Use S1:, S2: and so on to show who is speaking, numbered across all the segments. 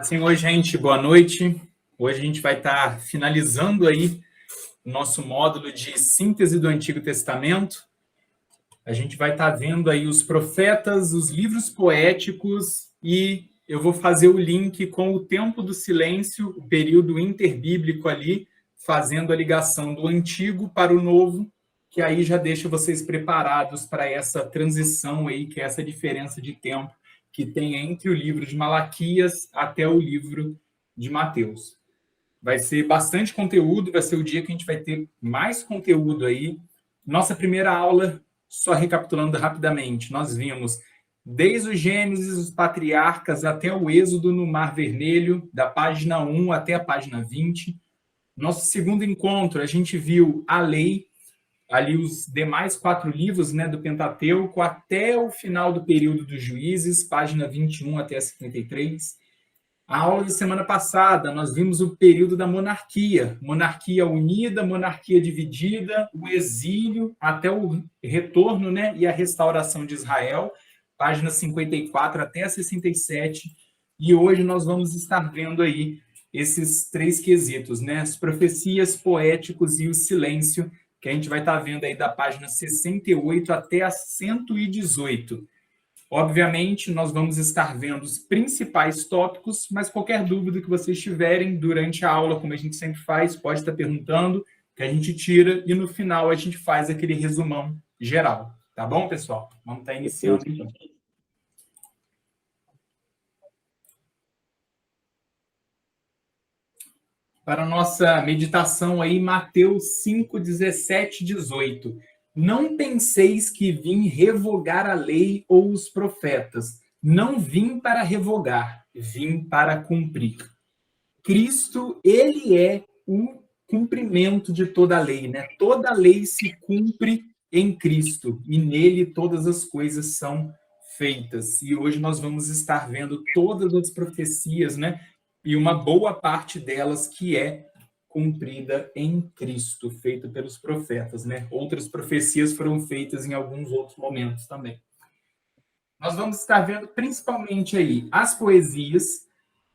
S1: Paz, Senhor, gente, boa noite. Hoje a gente vai estar finalizando aí o nosso módulo de síntese do Antigo Testamento. A gente vai estar vendo aí os profetas, os livros poéticos e eu vou fazer o link com o tempo do silêncio, o período interbíblico ali, fazendo a ligação do Antigo para o Novo, que aí já deixa vocês preparados para essa transição aí, que é essa diferença de tempo que tem entre o livro de Malaquias até o livro de Mateus. Vai ser bastante conteúdo, vai ser o dia que a gente vai ter mais conteúdo aí. Nossa primeira aula, só recapitulando rapidamente, nós vimos desde o Gênesis, os patriarcas, até o Êxodo no Mar Vermelho, da página 1 até a página 20. Nosso segundo encontro, a gente viu a lei, ali os demais 4 livros, né, do Pentateuco, até o final do período dos Juízes, página 21 até a 53. A aula da semana passada, nós vimos o período da monarquia unida, monarquia dividida, o exílio, até o retorno, né, e a restauração de Israel, página 54 até a 67. E hoje nós vamos estar vendo aí esses 3 quesitos, né, as profecias, poéticos e o silêncio, que a gente vai estar vendo aí da página 68 até a 118. Obviamente, nós vamos estar vendo os principais tópicos, mas qualquer dúvida que vocês tiverem durante a aula, como a gente sempre faz, pode estar perguntando, que a gente tira, e no final a gente faz aquele resumão geral. Tá bom, pessoal? Vamos estar iniciando então. Para a nossa meditação aí, Mateus 5, 17, 18. Não penseis que vim revogar a lei ou os profetas. Não vim para revogar, vim para cumprir. Cristo, ele é o cumprimento de toda a lei, né? Toda a lei se cumpre em Cristo e nele todas as coisas são feitas. E hoje nós vamos estar vendo todas as profecias, né? E uma boa parte delas que é cumprida em Cristo, feita pelos profetas, né? Outras profecias foram feitas em alguns outros momentos também. Nós vamos estar vendo principalmente aí as poesias,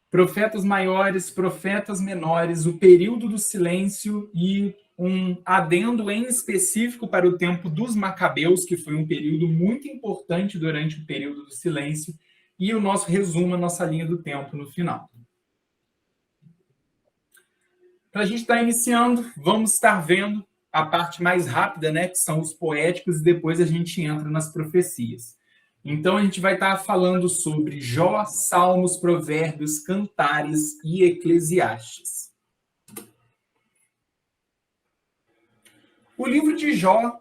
S1: profetas maiores, profetas menores, o período do silêncio e um adendo em específico para o tempo dos Macabeus, que foi um período muito importante durante o período do silêncio, e o nosso resumo, a nossa linha do tempo no final. Para a gente estar iniciando, vamos estar vendo a parte mais rápida, né, que são os poéticos, e depois a gente entra nas profecias. Então, a gente vai estar falando sobre Jó, Salmos, Provérbios, Cantares e Eclesiastes. O livro de Jó,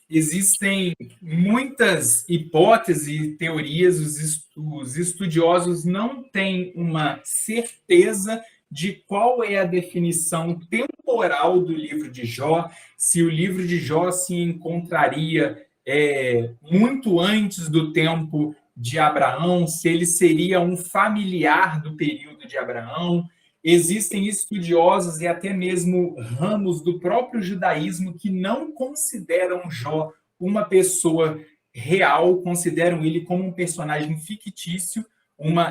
S1: existem muitas hipóteses e teorias, os estudiosos não têm uma certeza de qual é a definição temporal do livro de Jó, se o livro de Jó se encontraria muito antes do tempo de Abraão, se ele seria um familiar do período de Abraão. Existem estudiosos e até mesmo ramos do próprio judaísmo que não consideram Jó uma pessoa real, consideram ele como um personagem fictício,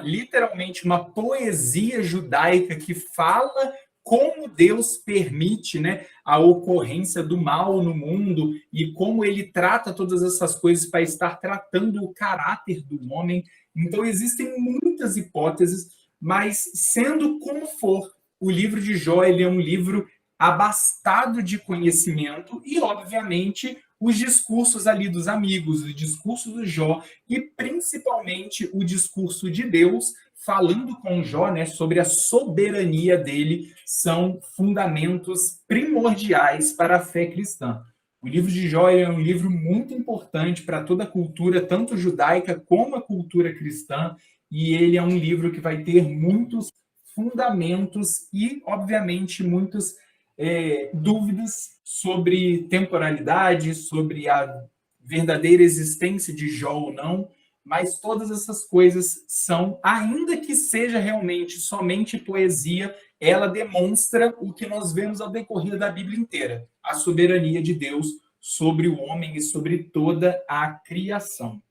S1: literalmente uma poesia judaica que fala como Deus permite, né, a ocorrência do mal no mundo e como ele trata todas essas coisas para estar tratando o caráter do homem. Então, existem muitas hipóteses, mas sendo como for, o livro de Jó ele é um livro abastado de conhecimento e, obviamente, os discursos ali dos amigos, o discurso do Jó e, principalmente, o discurso de Deus falando com Jó, né, sobre a soberania dele, são fundamentos primordiais para a fé cristã. O livro de Jó é um livro muito importante para toda a cultura, tanto judaica como a cultura cristã, e ele é um livro que vai ter muitos fundamentos e, obviamente, muitas dúvidas sobre temporalidade, sobre a verdadeira existência de Jó ou não, mas todas essas coisas são, ainda que seja realmente somente poesia, ela demonstra o que nós vemos ao decorrer da Bíblia inteira, a soberania de Deus sobre o homem e sobre toda a criação.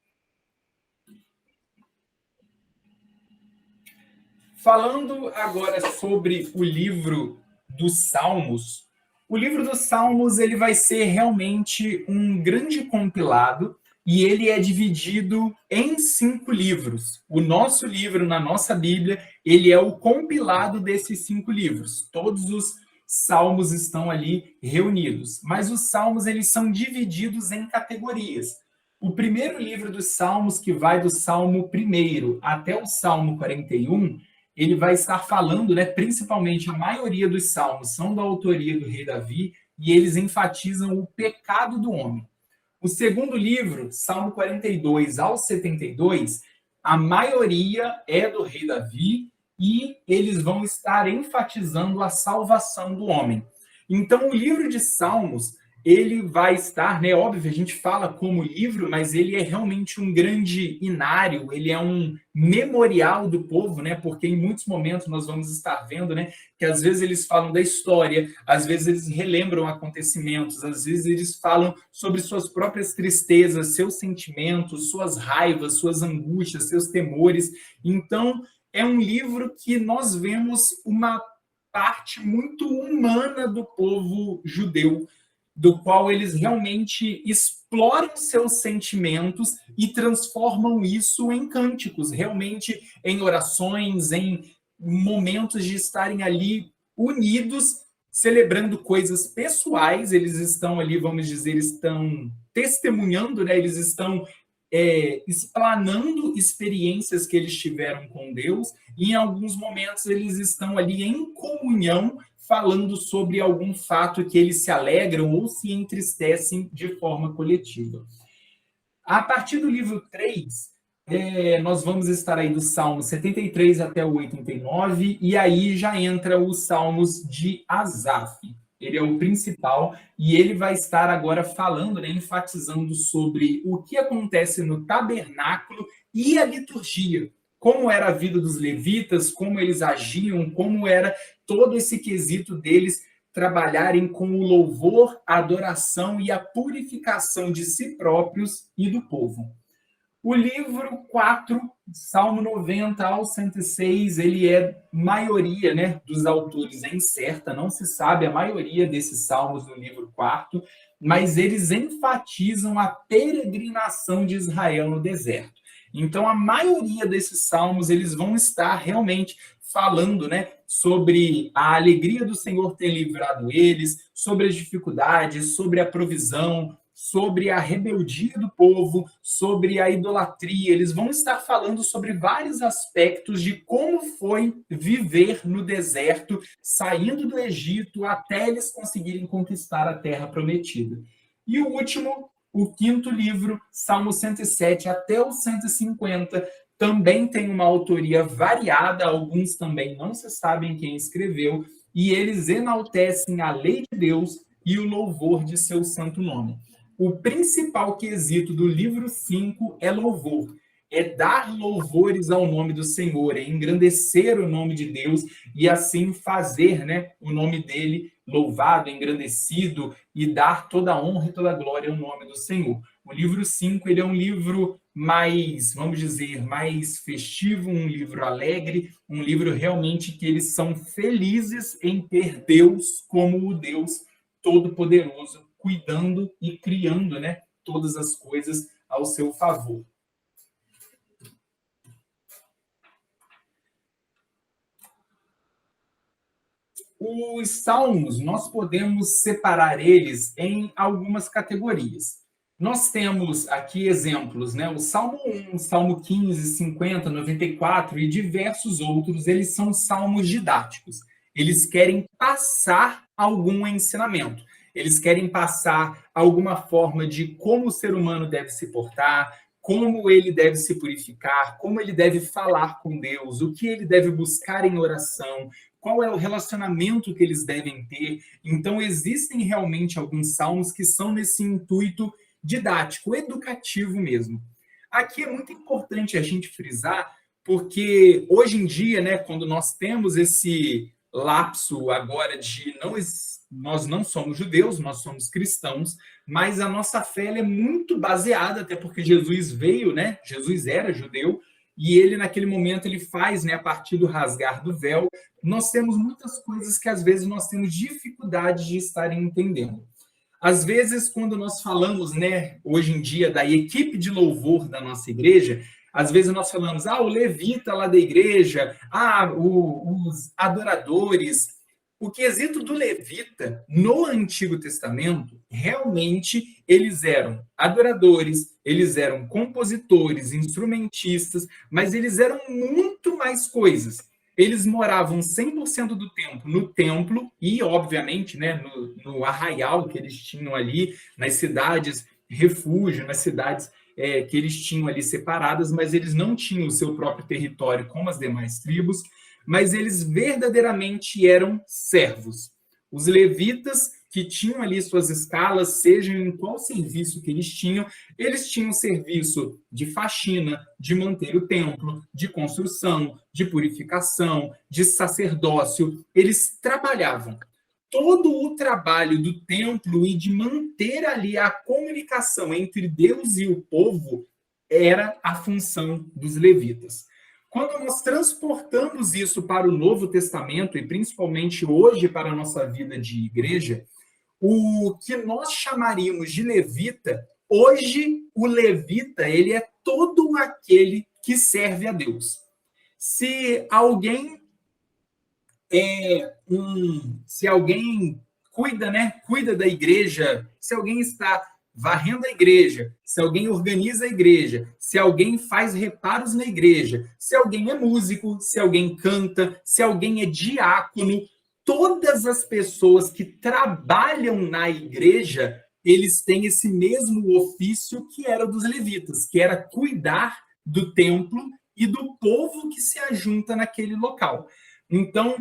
S1: Falando agora sobre o livro dos Salmos, o livro dos Salmos ele vai ser realmente um grande compilado e ele é dividido em 5 livros. O nosso livro, na nossa Bíblia, ele é o compilado desses 5 livros. Todos os salmos estão ali reunidos, mas os salmos eles são divididos em categorias. O primeiro livro dos salmos, que vai do Salmo 1 até o Salmo 41, ele vai estar falando, né, principalmente a maioria dos salmos são da autoria do rei Davi, e eles enfatizam o pecado do homem. O segundo livro, Salmo 42 ao 72, a maioria é do rei Davi e eles vão estar enfatizando a salvação do homem. Então, o livro de Salmos, ele vai estar, né, óbvio, a gente fala como livro, mas ele é realmente um grande inário, ele é um memorial do povo, né, porque em muitos momentos nós vamos estar vendo, né, que às vezes eles falam da história, às vezes eles relembram acontecimentos, às vezes eles falam sobre suas próprias tristezas, seus sentimentos, suas raivas, suas angústias, seus temores. Então, é um livro que nós vemos uma parte muito humana do povo judeu, do qual eles realmente exploram seus sentimentos e transformam isso em cânticos, realmente em orações, em momentos de estarem ali unidos, celebrando coisas pessoais. Eles estão ali, vamos dizer, estão testemunhando, né? Eles estão explanando experiências que eles tiveram com Deus, e em alguns momentos eles estão ali em comunhão, falando sobre algum fato que eles se alegram ou se entristecem de forma coletiva. A partir do livro 3, nós vamos estar aí do Salmo 73 até o 89, e aí já entra os Salmos de Asaf. Ele é o principal, e ele vai estar agora falando, né, enfatizando sobre o que acontece no tabernáculo e a liturgia, como era a vida dos levitas, como eles agiam, como era todo esse quesito deles trabalharem com o louvor, a adoração e a purificação de si próprios e do povo. O livro 4, Salmo 90 ao 106, ele é maioria, né, dos autores é incerta, não se sabe a maioria desses salmos no livro 4, mas eles enfatizam a peregrinação de Israel no deserto. Então, a maioria desses salmos, eles vão estar realmente falando, né, sobre a alegria do Senhor ter livrado eles, sobre as dificuldades, sobre a provisão, sobre a rebeldia do povo, sobre a idolatria. Eles vão estar falando sobre vários aspectos de como foi viver no deserto, saindo do Egito até eles conseguirem conquistar a terra prometida. E o último, o quinto livro, Salmo 107 até o 150, também tem uma autoria variada, alguns também não se sabem quem escreveu, e eles enaltecem a lei de Deus e o louvor de seu santo nome. O principal quesito do livro 5 é louvor, é dar louvores ao nome do Senhor, é engrandecer o nome de Deus e assim fazer, né, o nome dele louvado, engrandecido, e dar toda a honra e toda a glória ao nome do Senhor. O livro 5 ele é um livro mais, vamos dizer, mais festivo, um livro alegre, um livro realmente que eles são felizes em ter Deus como o Deus Todo-Poderoso, cuidando e criando, né, todas as coisas ao seu favor. Os salmos, nós podemos separar eles em algumas categorias. Nós temos aqui exemplos, né? O Salmo 1, Salmo 15, 50, 94 e diversos outros, eles são salmos didáticos. Eles querem passar algum ensinamento. Eles querem passar alguma forma de como o ser humano deve se portar, como ele deve se purificar, como ele deve falar com Deus, o que ele deve buscar em oração, qual é o relacionamento que eles devem ter. Então, existem realmente alguns salmos que são nesse intuito didático, educativo mesmo. Aqui é muito importante a gente frisar, porque hoje em dia, né, quando nós temos esse lapso agora de nós não somos judeus, nós somos cristãos, mas a nossa fé é muito baseada, até porque Jesus veio, né? Jesus era judeu, e ele, naquele momento, ele faz, né, a partir do rasgar do véu, nós temos muitas coisas que, às vezes, nós temos dificuldade de estar entendendo. Às vezes, quando nós falamos, né, hoje em dia, da equipe de louvor da nossa igreja, às vezes nós falamos, o levita lá da igreja, os adoradores. O quesito do levita, no Antigo Testamento, realmente eles eram adoradores, eles eram compositores, instrumentistas, mas eles eram muito mais coisas. Eles moravam 100% do tempo no templo e, obviamente, né, no arraial que eles tinham ali, nas cidades refúgio, nas cidades que eles tinham ali separadas, mas eles não tinham o seu próprio território como as demais tribos, mas eles verdadeiramente eram servos. Os levitas que tinham ali suas escalas, seja em qual serviço que eles tinham serviço de faxina, de manter o templo, de construção, de purificação, de sacerdócio. Eles trabalhavam. Todo o trabalho do templo e de manter ali a comunicação entre Deus e o povo era a função dos levitas. Quando nós transportamos isso para o Novo Testamento, e principalmente hoje para a nossa vida de igreja, o que nós chamaríamos de levita, hoje o levita ele é todo aquele que serve a Deus. Se alguém cuida, né, cuida da igreja, se alguém está varrendo a igreja, se alguém organiza a igreja, se alguém faz reparos na igreja, se alguém é músico, se alguém canta, se alguém é diácono, todas as pessoas que trabalham na igreja, eles têm esse mesmo ofício que era dos levitas, que era cuidar do templo e do povo que se ajunta naquele local. Então,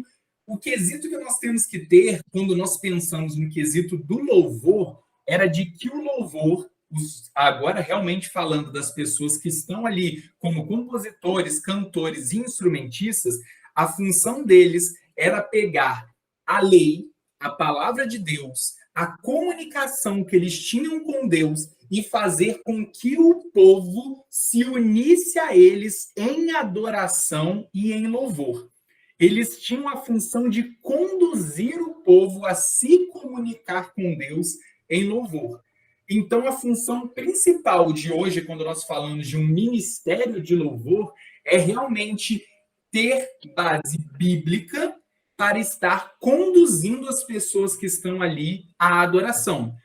S1: o quesito que nós temos que ter, quando nós pensamos no quesito do louvor, era de que o louvor, agora realmente falando das pessoas que estão ali como compositores, cantores e instrumentistas, a função deles era pegar a lei, a palavra de Deus, a comunicação que eles tinham com Deus e fazer com que o povo se unisse a eles em adoração e em louvor. Eles tinham a função de conduzir o povo a se comunicar com Deus em louvor. Então, a função principal de hoje, quando nós falamos de um ministério de louvor, é realmente ter base bíblica para estar conduzindo as pessoas que estão ali à adoração.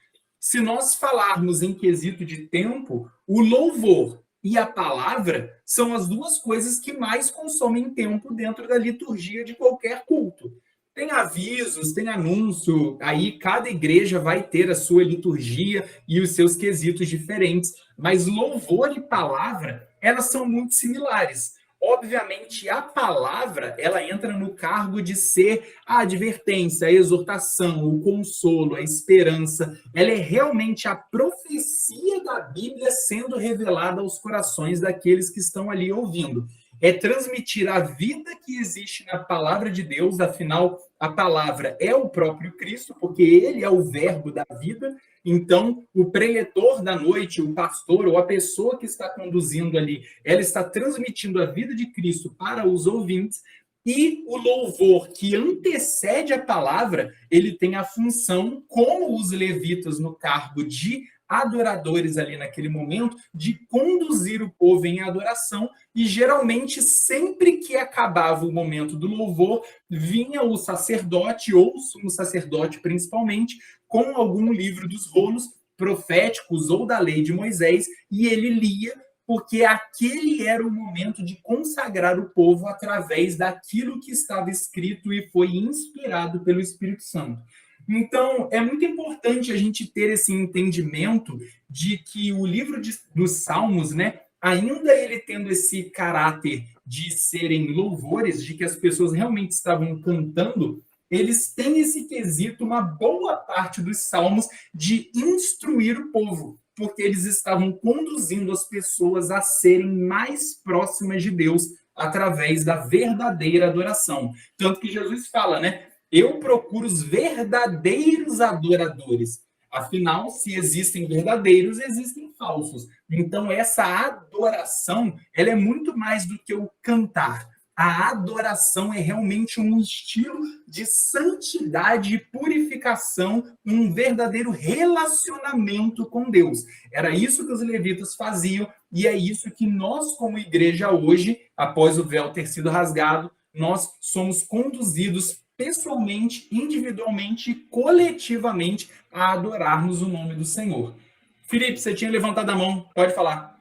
S1: Se nós falarmos em quesito de tempo, o louvor e a palavra são as duas coisas que mais consomem tempo dentro da liturgia de qualquer culto. Tem avisos, tem anúncio, aí cada igreja vai ter a sua liturgia e os seus quesitos diferentes, mas louvor e palavra, elas são muito similares. Obviamente, a palavra, ela entra no cargo de ser a advertência, a exortação, o consolo, a esperança. Ela é realmente a profecia da Bíblia sendo revelada aos corações daqueles que estão ali ouvindo. É transmitir a vida que existe na palavra de Deus, afinal, a palavra é o próprio Cristo, porque ele é o verbo da vida. Então, o preletor da noite, o pastor ou a pessoa que está conduzindo ali, ela está transmitindo a vida de Cristo para os ouvintes, e o louvor que antecede a palavra, ele tem a função, como os levitas no cargo de adoradores ali naquele momento, de conduzir o povo em adoração, e geralmente sempre que acabava o momento do louvor, vinha o sacerdote, ou o sumo sacerdote principalmente, com algum livro dos rolos proféticos ou da lei de Moisés, e ele lia, porque aquele era o momento de consagrar o povo através daquilo que estava escrito e foi inspirado pelo Espírito Santo. Então, é muito importante a gente ter esse entendimento de que o livro dos Salmos, né, ainda ele tendo esse caráter de serem louvores, de que as pessoas realmente estavam cantando, eles têm esse quesito, uma boa parte dos salmos, de instruir o povo, porque eles estavam conduzindo as pessoas a serem mais próximas de Deus através da verdadeira adoração. Tanto que Jesus fala, né? Eu procuro os verdadeiros adoradores. Afinal, se existem verdadeiros, existem falsos. Então, essa adoração, ela é muito mais do que o cantar. A adoração é realmente um estilo de santidade e purificação, um verdadeiro relacionamento com Deus. Era isso que os levitas faziam e é isso que nós, como igreja hoje, após o véu ter sido rasgado, nós somos conduzidos pessoalmente, individualmente e coletivamente a adorarmos o nome do Senhor. Felipe, você tinha levantado a mão, pode falar.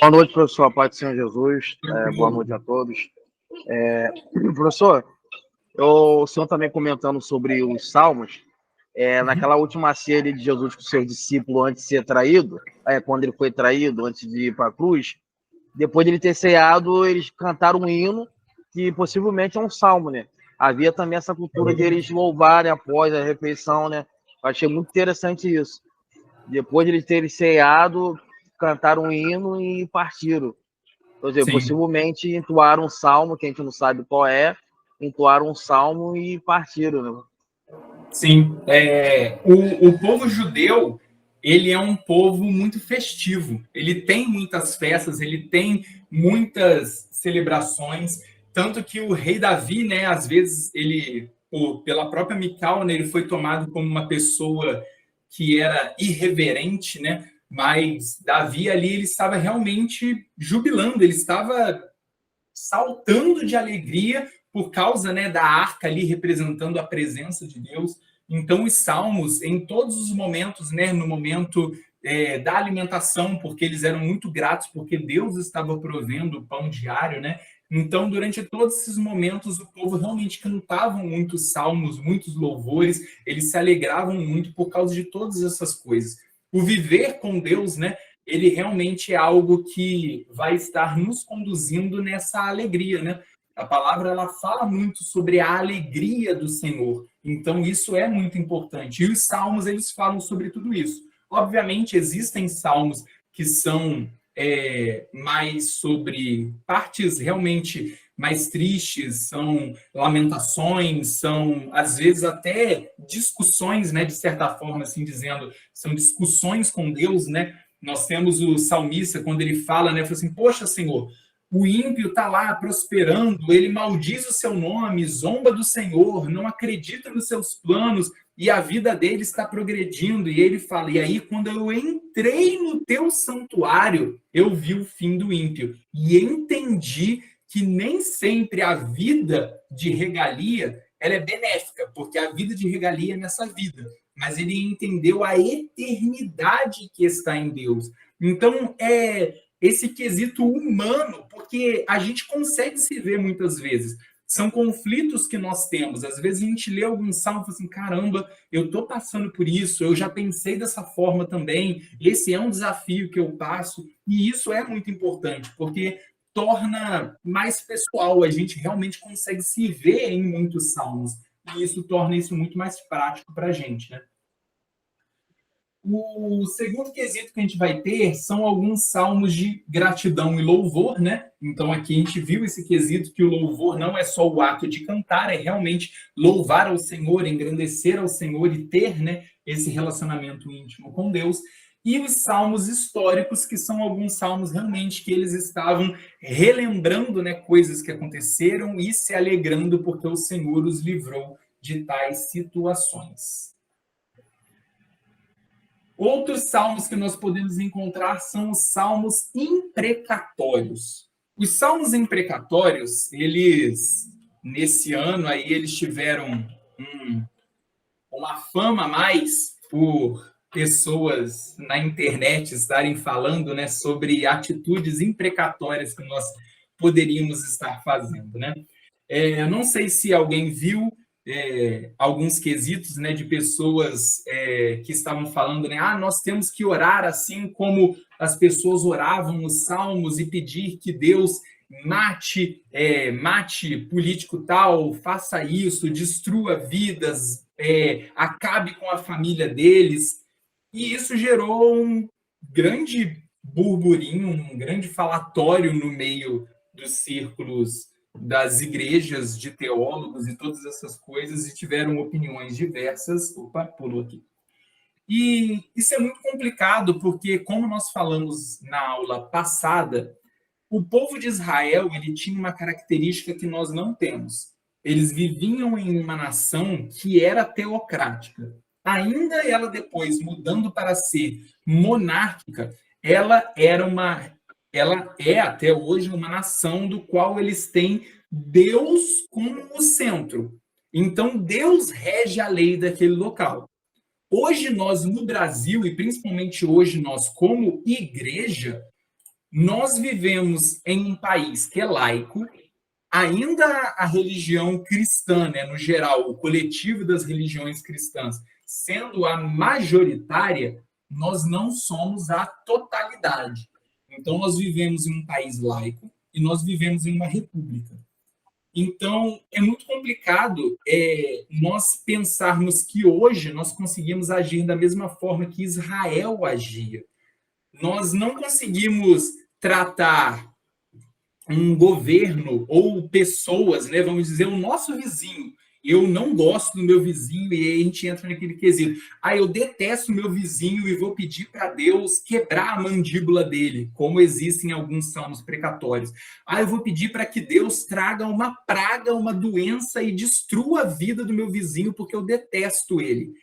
S2: Boa noite, professor. A paz do Senhor Jesus. Boa noite a todos. Professor, o senhor também comentando sobre os salmos, naquela última ceia de Jesus com seus discípulos antes de ser traído, quando ele foi traído, antes de ir para a cruz, depois de ele ter ceado, eles cantaram um hino que possivelmente é um salmo, né? Havia também essa cultura de eles louvarem após a refeição, né? Eu achei muito interessante isso. Depois de eles terem ceado, cantaram um hino e partiram. Quer dizer, possivelmente entoaram um salmo, que a gente não sabe qual é, entoaram um salmo e partiram, né?
S1: Sim, o povo judeu, ele é um povo muito festivo. Ele tem muitas festas, ele tem muitas celebrações, tanto que o rei Davi, né, às vezes ele, pela própria Mical, né, ele foi tomado como uma pessoa que era irreverente, né? Mas Davi ali ele estava realmente jubilando, ele estava saltando de alegria por causa, né, da arca ali representando a presença de Deus. Então, os salmos, em todos os momentos, né, no momento da alimentação, porque eles eram muito gratos, porque Deus estava provendo o pão diário, né? Então, durante todos esses momentos, o povo realmente cantava muitos salmos, muitos louvores, eles se alegravam muito por causa de todas essas coisas. O viver com Deus, né, ele realmente é algo que vai estar nos conduzindo nessa alegria, né? A palavra ela fala muito sobre a alegria do Senhor. Então isso é muito importante. E os salmos eles falam sobre tudo isso. Obviamente existem salmos que são mais sobre partes realmente mais tristes, são lamentações, são às vezes até discussões, né, de certa forma, assim dizendo, são discussões com Deus, né? Nós temos o salmista, quando ele fala, né, fala assim, poxa, Senhor, o ímpio está lá prosperando, ele maldiz o seu nome, zomba do Senhor, não acredita nos seus planos, e a vida dele está progredindo. E ele fala, e aí quando eu entrei no teu santuário, eu vi o fim do ímpio, e entendi que nem sempre a vida de regalia ela é benéfica, porque a vida de regalia é nessa vida, mas ele entendeu a eternidade que está em Deus. Então, esse quesito humano, porque a gente consegue se ver muitas vezes. São conflitos que nós temos. Às vezes a gente lê algum salmo e fala assim, caramba, eu estou passando por isso, eu já pensei dessa forma também, esse é um desafio que eu passo, e isso é muito importante, porque torna mais pessoal, a gente realmente consegue se ver em muitos salmos, e isso torna isso muito mais prático para a gente, né? O segundo quesito que a gente vai ter são alguns salmos de gratidão e louvor, né? Então aqui a gente viu esse quesito que o louvor não é só o ato de cantar, é realmente louvar ao Senhor, engrandecer ao Senhor e ter, né, esse relacionamento íntimo com Deus. E os salmos históricos, que são alguns salmos realmente que eles estavam relembrando, né, coisas que aconteceram e se alegrando porque o Senhor os livrou de tais situações. Outros salmos que nós podemos encontrar são os salmos imprecatórios. Os salmos imprecatórios, eles, nesse ano aí, eles tiveram uma fama a mais por pessoas na internet estarem falando, né, sobre atitudes imprecatórias que nós poderíamos estar fazendo, né? Eu não sei se alguém viu alguns quesitos, né, de pessoas que estavam falando, né, nós temos que orar assim como as pessoas oravam nos salmos e pedir que Deus mate político tal, faça isso, destrua vidas, acabe com a família deles. E isso gerou um grande burburinho, um grande falatório no meio dos círculos das igrejas de teólogos e todas essas coisas, e tiveram opiniões diversas. Opa, pulou aqui. E isso é muito complicado, porque, como nós falamos na aula passada, o povo de Israel ele tinha uma característica que nós não temos. Eles viviam em uma nação que era teocrática. Ainda ela depois mudando para ser monárquica, ela é até hoje uma nação do qual eles têm Deus como o centro. Então Deus rege a lei daquele local. Hoje nós no Brasil e principalmente hoje nós como igreja, nós vivemos em um país que é laico, ainda a religião cristã, né, no geral, o coletivo das religiões cristãs, sendo a majoritária, nós não somos a totalidade. Então, nós vivemos em um país laico e nós vivemos em uma república. Então, é muito complicado nós pensarmos que hoje nós conseguimos agir da mesma forma que Israel agia. Nós não conseguimos tratar um governo ou pessoas, né, vamos dizer, o nosso vizinho. Eu não gosto do meu vizinho e aí a gente entra naquele quesito. Eu detesto o meu vizinho e vou pedir para Deus quebrar a mandíbula dele, como existem alguns salmos precatórios. Eu vou pedir para que Deus traga uma praga, uma doença e destrua a vida do meu vizinho porque eu detesto ele.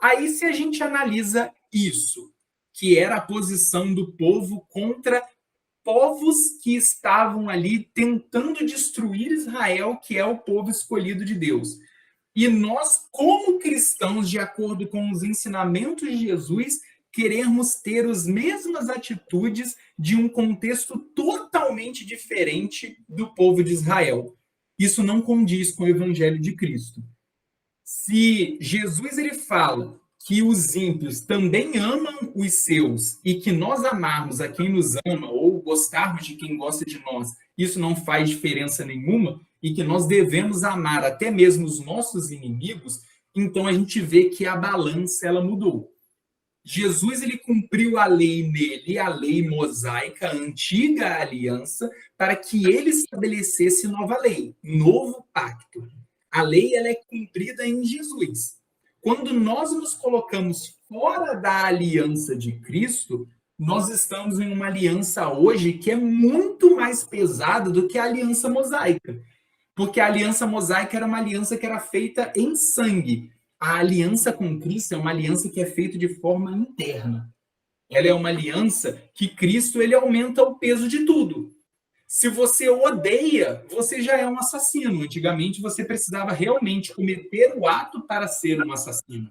S1: Aí, se a gente analisa isso, que era a posição do povo contra povos que estavam ali tentando destruir Israel, que é o povo escolhido de Deus. E nós, como cristãos, de acordo com os ensinamentos de Jesus, queremos ter as mesmas atitudes de um contexto totalmente diferente do povo de Israel. Isso não condiz com o evangelho de Cristo. Se Jesus ele fala que os ímpios também amam os seus e que nós amarmos a quem nos ama ou gostarmos de quem gosta de nós, isso não faz diferença nenhuma e que nós devemos amar até mesmo os nossos inimigos, então a gente vê que a balança ela mudou. Jesus ele cumpriu a lei nele, a lei mosaica, a antiga aliança, para que ele estabelecesse nova lei, novo pacto. A lei ela é cumprida em Jesus. Quando nós nos colocamos fora da aliança de Cristo, nós estamos em uma aliança hoje que é muito mais pesada do que a aliança mosaica. Porque a aliança mosaica era uma aliança que era feita em sangue. A aliança com Cristo é uma aliança que é feita de forma interna. Ela é uma aliança que Cristo ele aumenta o peso de tudo. Se você odeia, você já é um assassino. Antigamente, você precisava realmente cometer o ato para ser um assassino.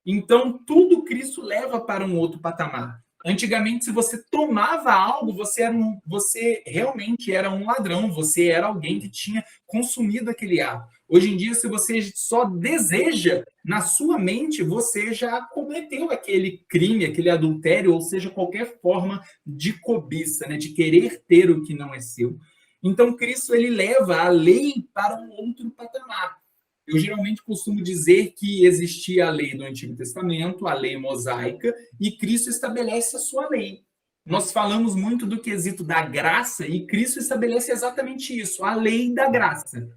S1: Então, tudo Cristo leva para um outro patamar. Antigamente, se você tomava algo, você realmente era um ladrão, você era alguém que tinha consumido aquele ato. Hoje em dia, se você só deseja na sua mente, você já cometeu aquele crime, aquele adultério, ou seja, qualquer forma de cobiça, né, de querer ter o que não é seu. Então, Cristo ele leva a lei para um outro patamar. Eu geralmente costumo dizer que existia a lei do Antigo Testamento, a lei mosaica, e Cristo estabelece a sua lei. Nós falamos muito do quesito da graça e Cristo estabelece exatamente isso, a lei da graça.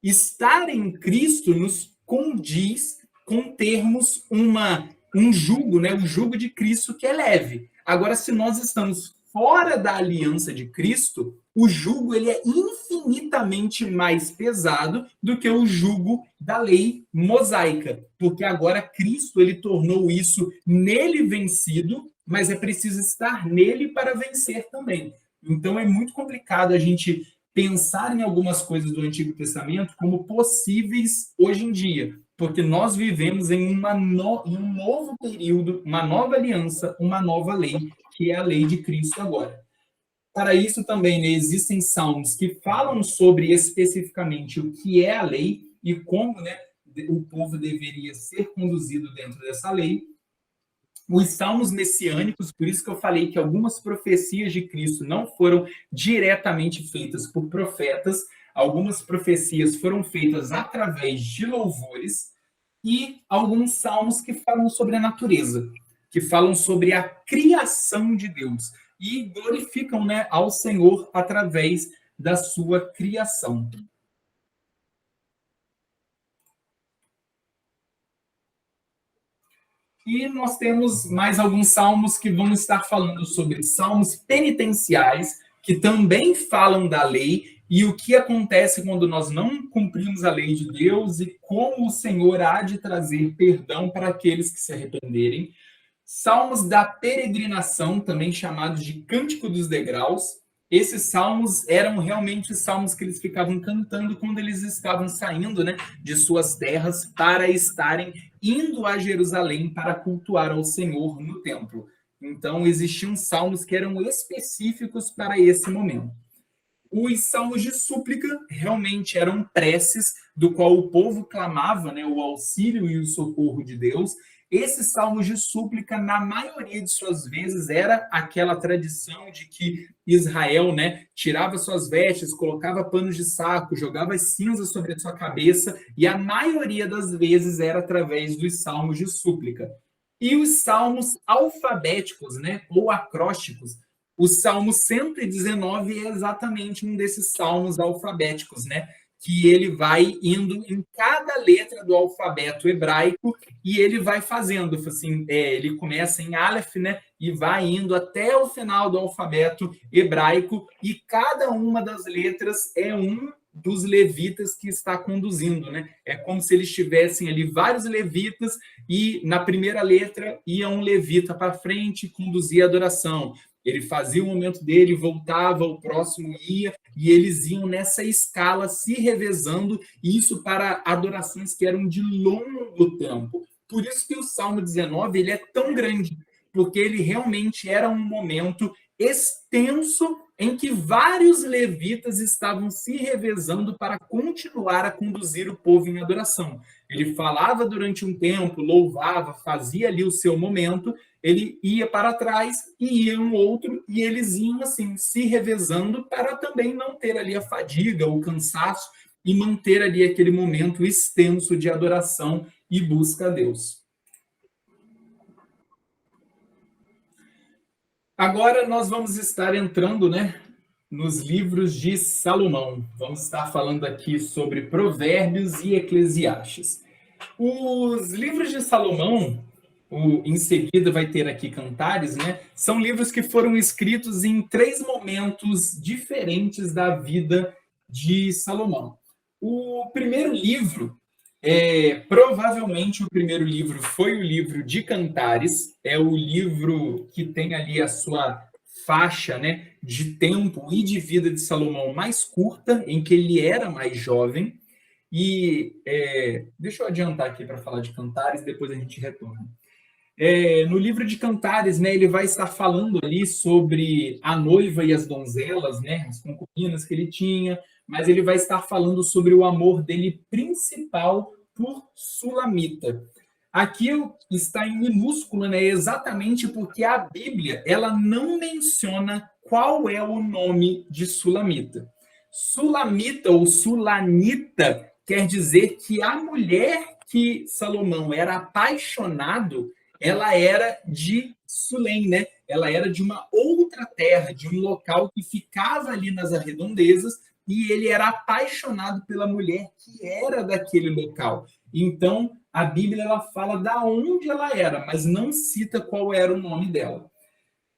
S1: Estar em Cristo nos condiz com termos um jugo, né? O jugo de Cristo que é leve. Agora, se nós estamos fora da aliança de Cristo, o jugo ele é infinitamente mais pesado do que o jugo da lei mosaica, porque agora Cristo ele tornou isso nele vencido, mas é preciso estar nele para vencer também. Então é muito complicado a gente pensar em algumas coisas do Antigo Testamento como possíveis hoje em dia, porque nós vivemos em um novo período, uma nova aliança, uma nova lei, que é a lei de Cristo agora. Para isso também, né, existem salmos que falam sobre especificamente o que é a lei e como, né, o povo deveria ser conduzido dentro dessa lei. Os salmos messiânicos, por isso que eu falei que algumas profecias de Cristo não foram diretamente feitas por profetas, algumas profecias foram feitas através de louvores e alguns salmos que falam sobre a natureza, que falam sobre a criação de Deus e glorificam, né, ao Senhor através da sua criação. E nós temos mais alguns salmos que vão estar falando sobre salmos penitenciais, que também falam da lei e o que acontece quando nós não cumprimos a lei de Deus e como o Senhor há de trazer perdão para aqueles que se arrependerem. Salmos da peregrinação, também chamados de Cântico dos Degraus. Esses salmos eram realmente salmos que eles ficavam cantando quando eles estavam saindo, né, de suas terras para estarem indo a Jerusalém para cultuar ao Senhor no templo. Então, existiam salmos que eram específicos para esse momento. Os salmos de súplica realmente eram preces do qual o povo clamava, né, o auxílio e o socorro de Deus. Esses salmos de súplica, na maioria de suas vezes, era aquela tradição de que Israel, né, tirava suas vestes, colocava panos de saco, jogava cinzas sobre a sua cabeça, e a maioria das vezes era através dos salmos de súplica. E os salmos alfabéticos, né, ou acrósticos, o Salmo 119 é exatamente um desses salmos alfabéticos, né? Que ele vai indo em cada letra do alfabeto hebraico e ele vai fazendo, assim, ele começa em Aleph, né? E vai indo até o final do alfabeto hebraico e cada uma das letras é um dos levitas que está conduzindo, né? É como se eles tivessem ali vários levitas e na primeira letra ia um levita para frente e conduzia a adoração. Ele fazia o momento dele, voltava, o próximo ia, e eles iam nessa escala, se revezando, isso para adorações que eram de longo tempo. Por isso que o Salmo 19 ele é tão grande, porque ele realmente era um momento extenso em que vários levitas estavam se revezando para continuar a conduzir o povo em adoração. Ele falava durante um tempo, louvava, fazia ali o seu momento, ele ia para trás e ia um outro, e eles iam assim, se revezando para também não ter ali a fadiga, o cansaço, e manter ali aquele momento extenso de adoração e busca a Deus. Agora nós vamos estar entrando, né, nos livros de Salomão. Vamos estar falando aqui sobre Provérbios e Eclesiastes. Os livros de Salomão, em seguida vai ter aqui Cantares, né? São livros que foram escritos em 3 momentos diferentes da vida de Salomão. O primeiro livro, provavelmente o primeiro livro foi o livro de Cantares, é o livro que tem ali a sua faixa, né, de tempo e de vida de Salomão mais curta, em que ele era mais jovem. E deixa eu adiantar aqui para falar de Cantares, depois a gente retorna. No livro de Cantares, né, ele vai estar falando ali sobre a noiva e as donzelas, né, as concubinas que ele tinha, mas ele vai estar falando sobre o amor dele principal por Sulamita. Aqui está em minúsculo, né, exatamente porque a Bíblia ela não menciona qual é o nome de Sulamita. Sulamita ou Sulanita quer dizer que a mulher que Salomão era apaixonado, ela era de Sulém, né? Ela era de uma outra terra, de um local que ficava ali nas arredondezas, e ele era apaixonado pela mulher que era daquele local. Então, a Bíblia ela fala da onde ela era, mas não cita qual era o nome dela.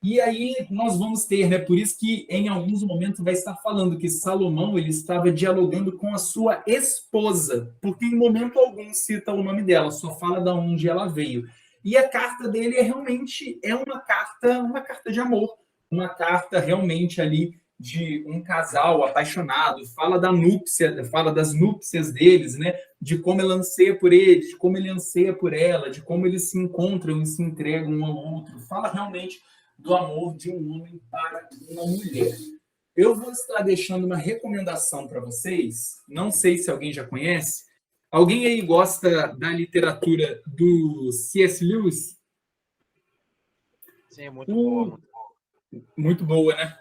S1: E aí nós vamos ter, né? Por isso que em alguns momentos vai estar falando que Salomão ele estava dialogando com a sua esposa, porque em momento algum cita o nome dela, só fala de onde ela veio. E a carta dele realmente é uma carta de amor, uma carta realmente ali de um casal apaixonado, fala da núpcia, fala das núpcias deles, né? De como ela anseia por ele, de como ele anseia por ela, de como eles se encontram e se entregam um ao outro. Fala realmente do amor de um homem para uma mulher. Eu vou estar deixando uma recomendação para vocês, não sei se alguém já conhece. Alguém aí gosta da literatura do C.S. Lewis?
S2: Sim, muito boa.
S1: Muito boa, né?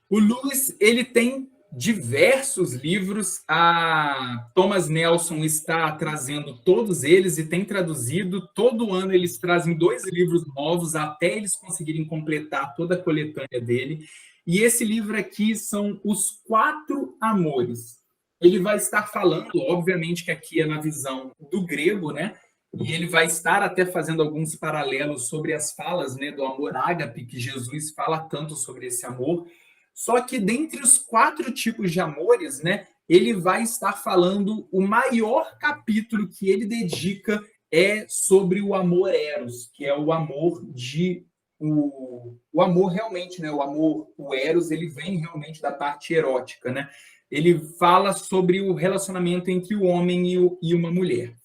S1: O Lewis, ele tem diversos livros. A Thomas Nelson está trazendo todos eles e tem traduzido. Todo ano eles trazem 2 livros novos até eles conseguirem completar toda a coletânea dele. E esse livro aqui são Os 4 Amores. Ele vai estar falando, obviamente que aqui é na visão do grego, né? e ele vai estar até fazendo alguns paralelos sobre as falas, né, do amor ágape, que Jesus fala tanto sobre esse amor. Só que dentre os 4 tipos de amores, né, ele vai estar falando o maior capítulo que ele dedica é sobre o amor eros, que é o amor de o amor realmente, né? O amor, o eros, ele vem realmente da parte erótica, né? Ele fala sobre o relacionamento entre o homem e uma mulher.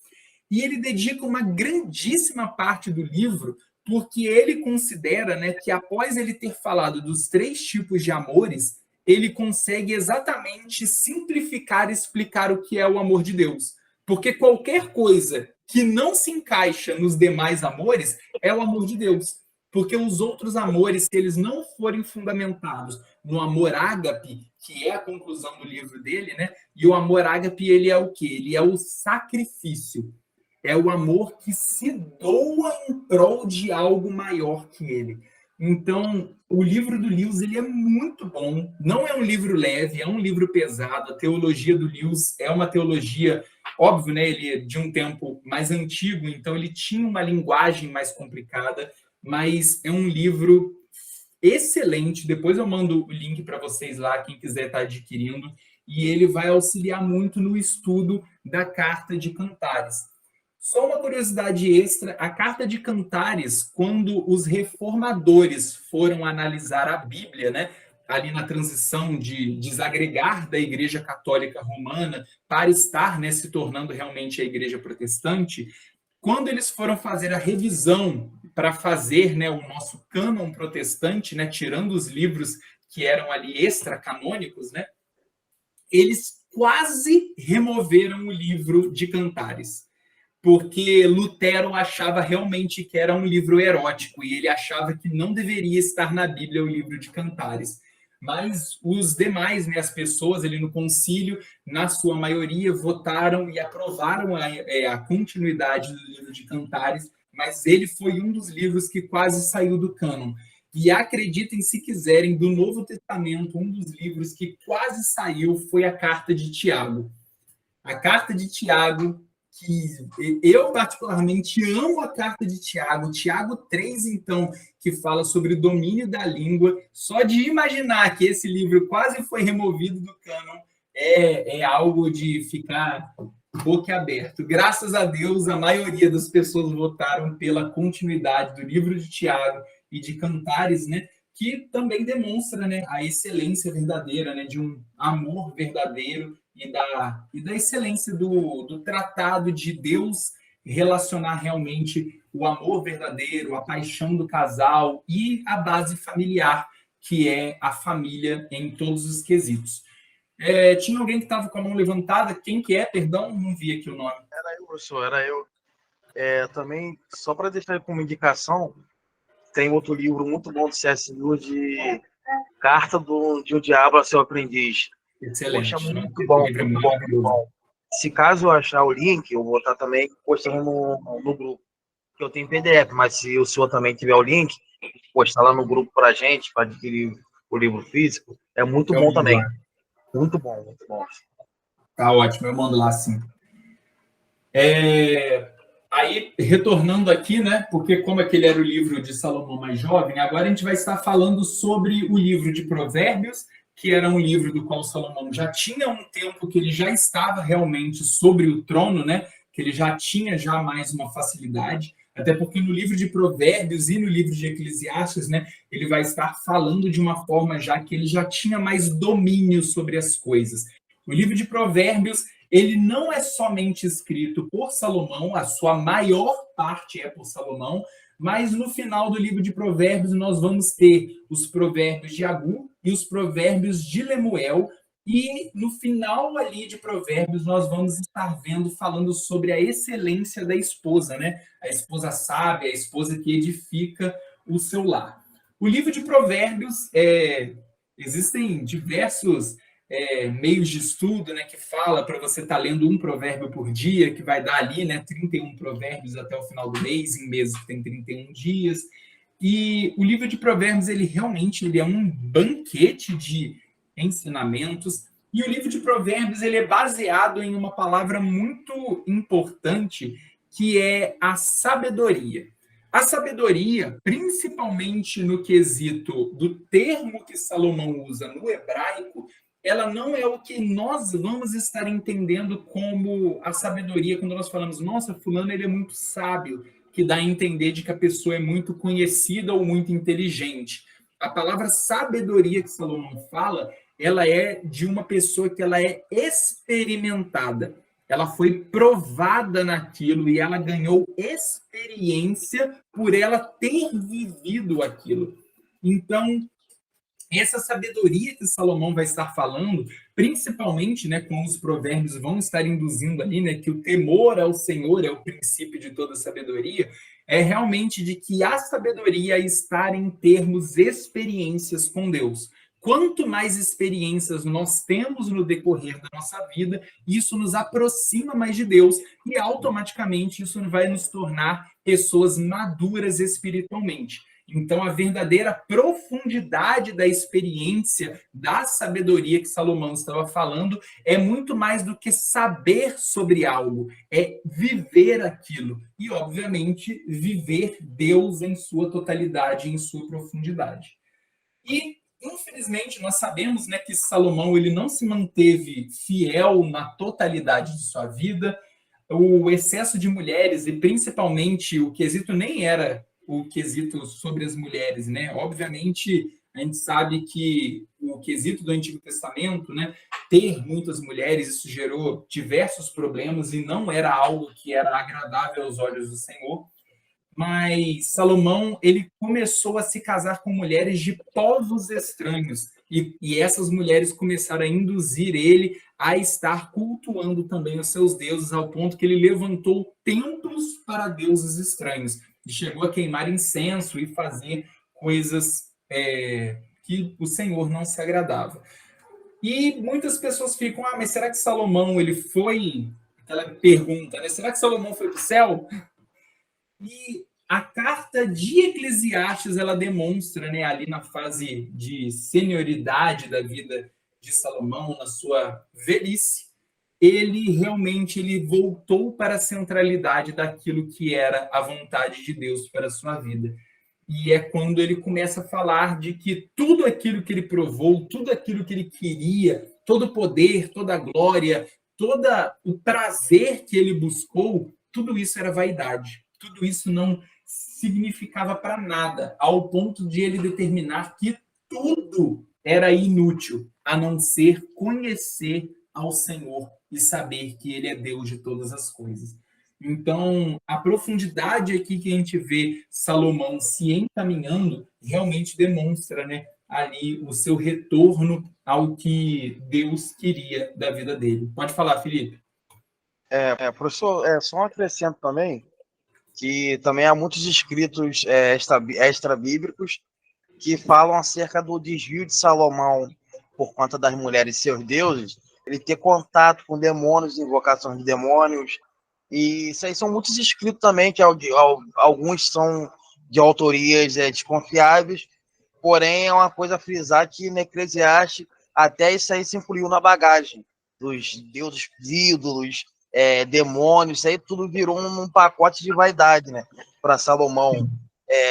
S1: E ele dedica uma grandíssima parte do livro porque ele considera, né, que após ele ter falado dos 3 tipos de amores, ele consegue exatamente simplificar e explicar o que é o amor de Deus. Porque qualquer coisa que não se encaixa nos demais amores é o amor de Deus. Porque os outros amores, se eles não forem fundamentados no amor ágape, que é a conclusão do livro dele, né? E o amor ágape, ele é o quê? Ele é o sacrifício. É o amor que se doa em prol de algo maior que ele. Então, o livro do Lewis, ele é muito bom. Não é um livro leve, é um livro pesado. A teologia do Lewis é uma teologia, óbvio, né? Ele é de um tempo mais antigo, então ele tinha uma linguagem mais complicada, mas é um livro excelente. Depois eu mando o link para vocês lá, quem quiser estar adquirindo. E ele vai auxiliar muito no estudo da Carta de Cantares. Só uma curiosidade extra, a Carta de Cantares, quando os reformadores foram analisar a Bíblia, né, ali na transição de desagregar da Igreja Católica Romana para estar, né, se tornando realmente a Igreja Protestante, quando eles foram fazer a revisão para fazer, né, o nosso cânon protestante, né, tirando os livros que eram ali extracanônicos, né, eles quase removeram o livro de Cantares, porque Lutero achava realmente que era um livro erótico e ele achava que não deveria estar na Bíblia o livro de Cantares. Mas os demais, né, as pessoas ali no concílio, na sua maioria, votaram e aprovaram a continuidade do livro de Cantares, mas ele foi um dos livros que quase saiu do cânon. E acreditem se quiserem, do Novo Testamento, um dos livros que quase saiu foi a Carta de Tiago. A Carta de Tiago, que eu particularmente amo a Carta de Tiago, Tiago 3, então, que fala sobre o domínio da língua. Só de imaginar que esse livro quase foi removido do cânon é algo de ficar boquiaberto. Graças a Deus, a maioria das pessoas votaram pela continuidade do livro de Tiago e de Cantares, né? Que também demonstra, né, a excelência verdadeira, né, de um amor verdadeiro e da excelência do tratado de Deus relacionar realmente o amor verdadeiro, a paixão do casal e a base familiar, que é a família em todos os quesitos. Tinha alguém que estava com a mão levantada? Quem que é? Perdão, não vi aqui o nome.
S2: Era eu, professor, era eu. Também, só para deixar como indicação, tem outro livro muito bom do C.S. Lewis, de Carta de um Diabo a Seu Aprendiz.
S1: Excelente.
S2: Poxa, muito bom, muito bom, muito bom. Se caso eu achar o link, eu vou estar também postando no grupo, que eu tenho PDF, mas se o senhor também tiver o link, postar lá no grupo para a gente, para adquirir o livro físico, é muito bom também. Muito bom, muito bom.
S1: Tá ótimo, eu mando lá sim. Aí, retornando aqui, né? Porque como aquele era o livro de Salomão mais jovem, agora a gente vai estar falando sobre o livro de Provérbios, que era um livro do qual Salomão já tinha um tempo que ele já estava realmente sobre o trono, né? Que ele já tinha já mais uma facilidade, até porque no livro de Provérbios e no livro de Eclesiastes, né? Ele vai estar falando de uma forma já que ele já tinha mais domínio sobre as coisas. O livro de Provérbios, ele não é somente escrito por Salomão, a sua maior parte é por Salomão, mas no final do livro de Provérbios nós vamos ter os provérbios de Agur e os provérbios de Lemuel, e no final ali de Provérbios nós vamos estar falando sobre a excelência da esposa, né? A esposa sábia, a esposa que edifica o seu lar. O livro de Provérbios, existem diversos meios de estudo, né, que fala para você estar lendo um provérbio por dia, que vai dar ali, né, 31 provérbios até o final do mês, em meses que tem 31 dias. E o livro de Provérbios, ele realmente é um banquete de ensinamentos. E o livro de Provérbios, ele é baseado em uma palavra muito importante, que é a sabedoria. A sabedoria, principalmente no quesito do termo que Salomão usa no hebraico, ela não é o que nós vamos estar entendendo como a sabedoria quando nós falamos, nossa, fulano ele é muito sábio, que dá a entender de que a pessoa é muito conhecida ou muito inteligente. A palavra sabedoria que Salomão fala, ela é de uma pessoa que ela é experimentada. Ela foi provada naquilo e ela ganhou experiência por ela ter vivido aquilo. Então, essa sabedoria que Salomão vai estar falando, principalmente, né, com os provérbios vão estar induzindo ali, né, que o temor ao Senhor é o princípio de toda sabedoria, é realmente de que a sabedoria está em termos experiências com Deus. Quanto mais experiências nós temos no decorrer da nossa vida, isso nos aproxima mais de Deus e automaticamente isso vai nos tornar pessoas maduras espiritualmente. Então, a verdadeira profundidade da experiência, da sabedoria que Salomão estava falando, é muito mais do que saber sobre algo, é viver aquilo. E, obviamente, viver Deus em sua totalidade, em sua profundidade. E, infelizmente, nós sabemos, né, que Salomão ele não se manteve fiel na totalidade de sua vida. O excesso de mulheres, e principalmente o quesito nem era o quesito sobre as mulheres, né? Obviamente, a gente sabe que o quesito do Antigo Testamento, né, ter muitas mulheres, isso gerou diversos problemas e não era algo que era agradável aos olhos do Senhor. Mas Salomão, ele começou a se casar com mulheres de povos estranhos e essas mulheres começaram a induzir ele a estar cultuando também os seus deuses, ao ponto que ele levantou templos para deuses estranhos e chegou a queimar incenso e fazer coisas que o Senhor não se agradava. E muitas pessoas ficam, mas será que Salomão ele foi? Aquela pergunta, né? Será que Salomão foi para o céu? E a carta de Eclesiastes ela demonstra, né, ali na fase de senioridade da vida de Salomão, na sua velhice, ele voltou para a centralidade daquilo que era a vontade de Deus para a sua vida. E é quando ele começa a falar de que tudo aquilo que ele provou, tudo aquilo que ele queria, todo o poder, toda a glória, todo o prazer que ele buscou, tudo isso era vaidade. Tudo isso não significava para nada, ao ponto de ele determinar que tudo era inútil, a não ser conhecer ao Senhor e saber que ele é Deus de todas as coisas. Então, a profundidade aqui que a gente vê Salomão se encaminhando realmente demonstra, né, ali o seu retorno ao que Deus queria da vida dele. Pode falar, Felipe.
S2: Professor, só um acrescento também, que também há muitos escritos extra-bíblicos que falam acerca do desvio de Salomão por conta das mulheres e seus deuses, ele ter contato com demônios, invocações de demônios, e isso aí são muitos escritos também, que alguns são de autorias desconfiáveis, porém é uma coisa a frisar que no Eclesiastes até isso aí se incluiu na bagagem dos deuses ídolos, demônios, isso aí tudo virou um pacote de vaidade, né? Para Salomão,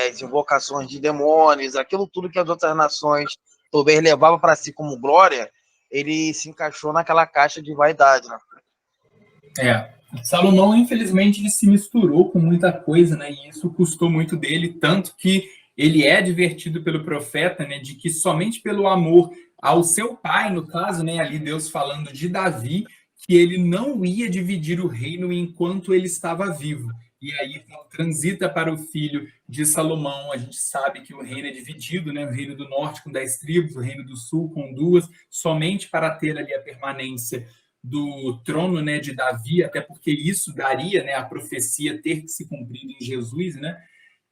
S2: as invocações de demônios, aquilo tudo que as outras nações talvez levavam para si como glória, ele se encaixou naquela caixa de vaidade, né?
S1: Salomão, infelizmente, ele se misturou com muita coisa, né? E isso custou muito dele, tanto que ele é advertido pelo profeta, né, de que somente pelo amor ao seu pai, no caso, né, ali Deus falando de Davi, que ele não ia dividir o reino enquanto ele estava vivo. E aí, quando transita para o filho de Salomão, a gente sabe que o reino é dividido, né? O reino do norte com 10 tribos, o reino do sul com 2, somente para ter ali a permanência do trono, né, de Davi, até porque isso daria, né, a profecia ter que se cumprido em Jesus, né?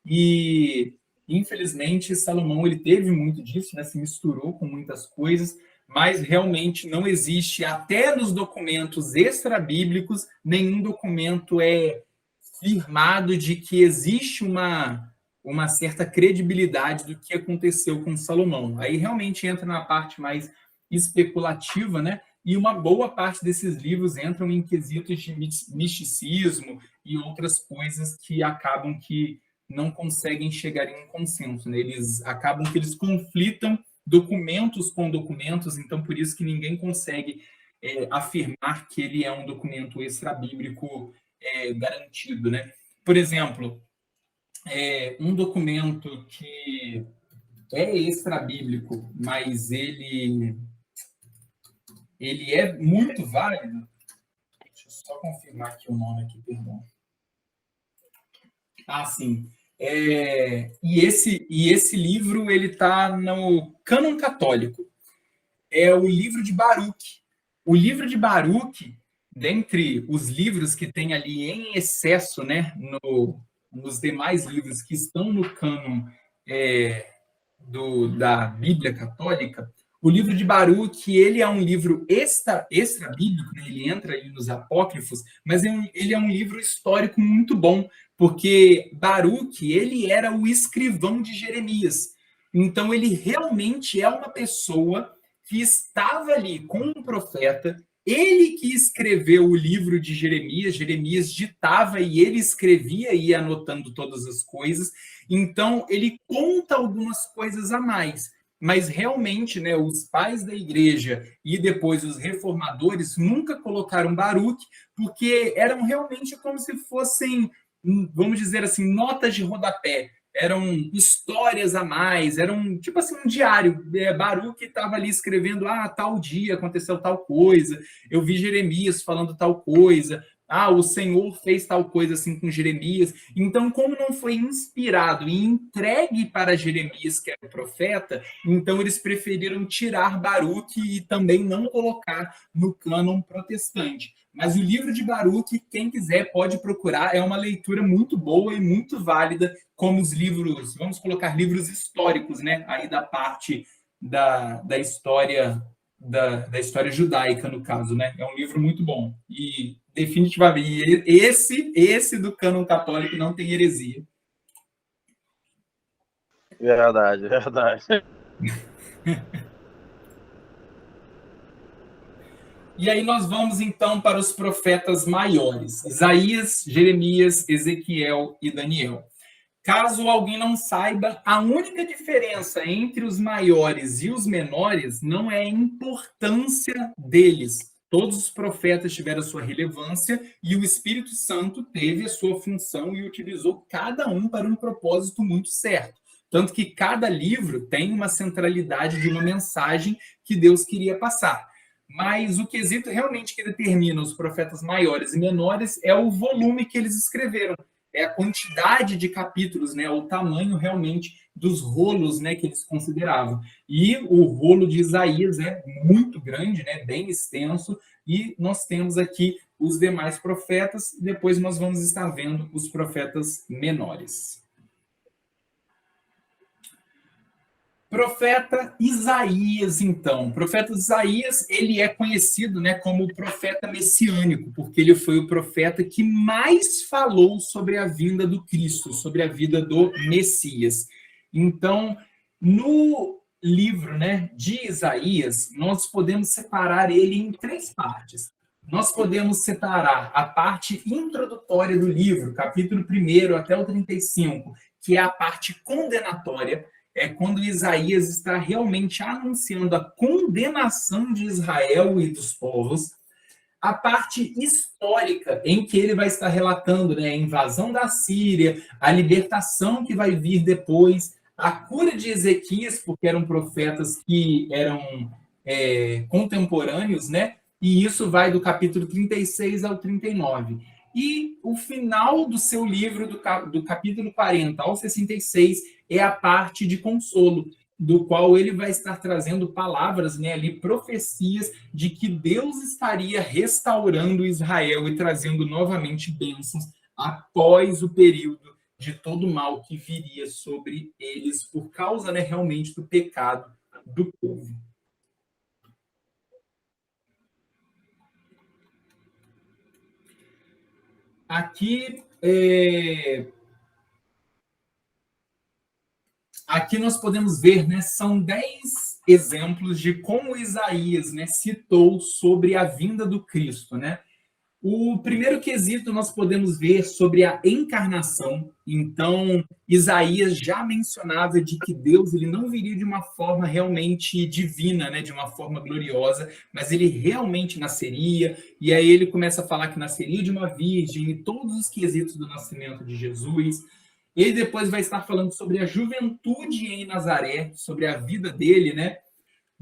S1: E infelizmente Salomão ele teve muito disso, né? Se misturou com muitas coisas, mas realmente não existe, até nos documentos extra-bíblicos, nenhum documento é firmado de que existe uma certa credibilidade do que aconteceu com Salomão. Aí realmente entra na parte mais especulativa, né? e uma boa parte desses livros entram em quesitos de misticismo e outras coisas que acabam que não conseguem chegar em um consenso, né? Eles acabam que eles conflitam documentos com documentos, então por isso que ninguém consegue afirmar que ele é um documento extrabíblico garantido, né? Por exemplo, um documento que é extrabíblico, mas ele é muito válido. Deixa eu só confirmar aqui o nome aqui, perdão. Ah, sim. E esse livro ele está no cânon católico. É o livro de Baruque. O livro de Baruque, dentre os livros que tem ali em excesso, né, nos demais livros que estão no cânon da Bíblia Católica, o livro de Baruque, ele é um livro extra-bíblico, né? Ele entra ali nos apócrifos, mas ele é um livro histórico muito bom, porque Baruque, ele era o escrivão de Jeremias. Então, ele realmente é uma pessoa que estava ali com um profeta, ele que escreveu o livro de Jeremias, Jeremias ditava e ele escrevia e ia anotando todas as coisas, então ele conta algumas coisas a mais, mas realmente, né, os pais da igreja e depois os reformadores nunca colocaram Baruque, porque eram realmente como se fossem, vamos dizer assim, notas de rodapé, eram histórias a mais, eram tipo assim um diário. Baruque estava ali escrevendo, tal dia aconteceu tal coisa, eu vi Jeremias falando tal coisa, o Senhor fez tal coisa assim com Jeremias. Então, como não foi inspirado e entregue para Jeremias, que era o profeta, então eles preferiram tirar Baruque e também não colocar no cânon protestante. Mas o livro de Baruque, quem quiser pode procurar, é uma leitura muito boa e muito válida, como os livros, vamos colocar livros históricos, né? Aí da parte da história da história judaica, no caso, né? É um livro muito bom. E definitivamente, esse do cânon católico não tem heresia.
S2: Verdade, verdade.
S1: E aí nós vamos então para os profetas maiores: Isaías, Jeremias, Ezequiel e Daniel. Caso alguém não saiba, a única diferença entre os maiores e os menores não é a importância deles. Todos os profetas tiveram sua relevância e o Espírito Santo teve a sua função e utilizou cada um para um propósito muito certo. Tanto que cada livro tem uma centralidade de uma mensagem que Deus queria passar. Mas o quesito realmente que determina os profetas maiores e menores é o volume que eles escreveram, é a quantidade de capítulos, né, o tamanho realmente dos rolos, né, que eles consideravam. E o rolo de Isaías é muito grande, né, bem extenso, e nós temos aqui os demais profetas, e depois nós vamos estar vendo os profetas menores. Profeta Isaías, então. O profeta Isaías, ele é conhecido, né, como o profeta messiânico, porque ele foi o profeta que mais falou sobre a vinda do Cristo, sobre a vida do Messias. Então, no livro, né, de Isaías, nós podemos separar ele em três partes. Nós podemos separar a parte introdutória do livro, capítulo 1 até o 35, que é a parte condenatória, é quando Isaías está realmente anunciando a condenação de Israel e dos povos, a parte histórica, em que ele vai estar relatando, né, a invasão da Síria, a libertação que vai vir depois, a cura de Ezequias, porque eram profetas que eram contemporâneos, né? E isso vai do capítulo 36 ao 39. E o final do seu livro, do capítulo 40 ao 66, é a parte de consolo, do qual ele vai estar trazendo palavras, né, ali, profecias de que Deus estaria restaurando Israel e trazendo novamente bênçãos após o período de todo o mal que viria sobre eles por causa, né, realmente do pecado do povo. Aqui, aqui nós podemos ver, né, são 10 exemplos de como Isaías, né, citou sobre a vinda do Cristo, né? O primeiro quesito nós podemos ver sobre a encarnação. Então, Isaías já mencionava de que Deus ele não viria de uma forma realmente divina, né, de uma forma gloriosa, mas ele realmente nasceria. E aí ele começa a falar que nasceria de uma virgem e todos os quesitos do nascimento de Jesus. Ele depois vai estar falando sobre a juventude em Nazaré, sobre a vida dele, né?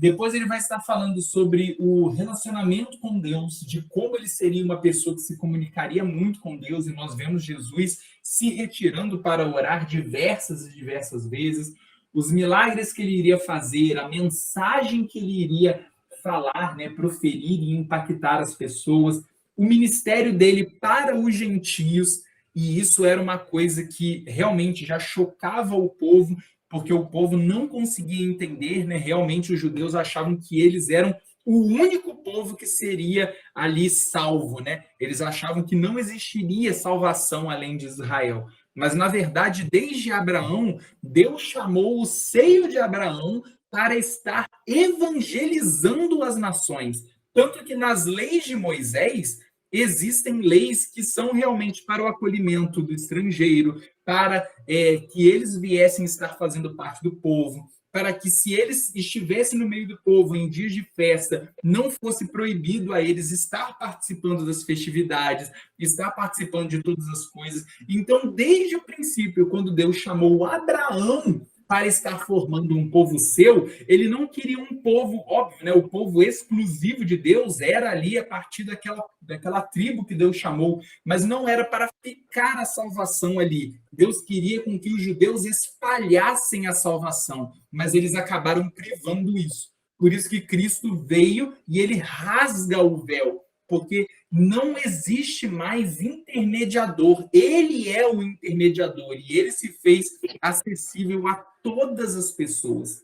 S1: Depois ele vai estar falando sobre o relacionamento com Deus, de como ele seria uma pessoa que se comunicaria muito com Deus, e nós vemos Jesus se retirando para orar diversas e diversas vezes, os milagres que ele iria fazer, a mensagem que ele iria falar, né, proferir e impactar as pessoas, o ministério dele para os gentios, e isso era uma coisa que realmente já chocava o povo, porque o povo não conseguia entender, né? Realmente os judeus achavam que eles eram o único povo que seria ali salvo, né? Eles achavam que não existiria salvação além de Israel. Mas, na verdade, desde Abraão, Deus chamou o seio de Abraão para estar evangelizando as nações. Tanto que nas leis de Moisés, existem leis que são realmente para o acolhimento do estrangeiro, para que eles viessem estar fazendo parte do povo, para que se eles estivessem no meio do povo em dias de festa, não fosse proibido a eles estar participando das festividades, estar participando de todas as coisas. Então, desde o princípio, quando Deus chamou Abraão para estar formando um povo seu, ele não queria um povo, óbvio, né? O povo exclusivo de Deus era ali a partir daquela tribo que Deus chamou, mas não era para ficar a salvação ali. Deus queria com que os judeus espalhassem a salvação, mas eles acabaram privando isso. Por isso que Cristo veio e ele rasga o véu, porque não existe mais intermediador. Ele é o intermediador e ele se fez acessível a todas as pessoas.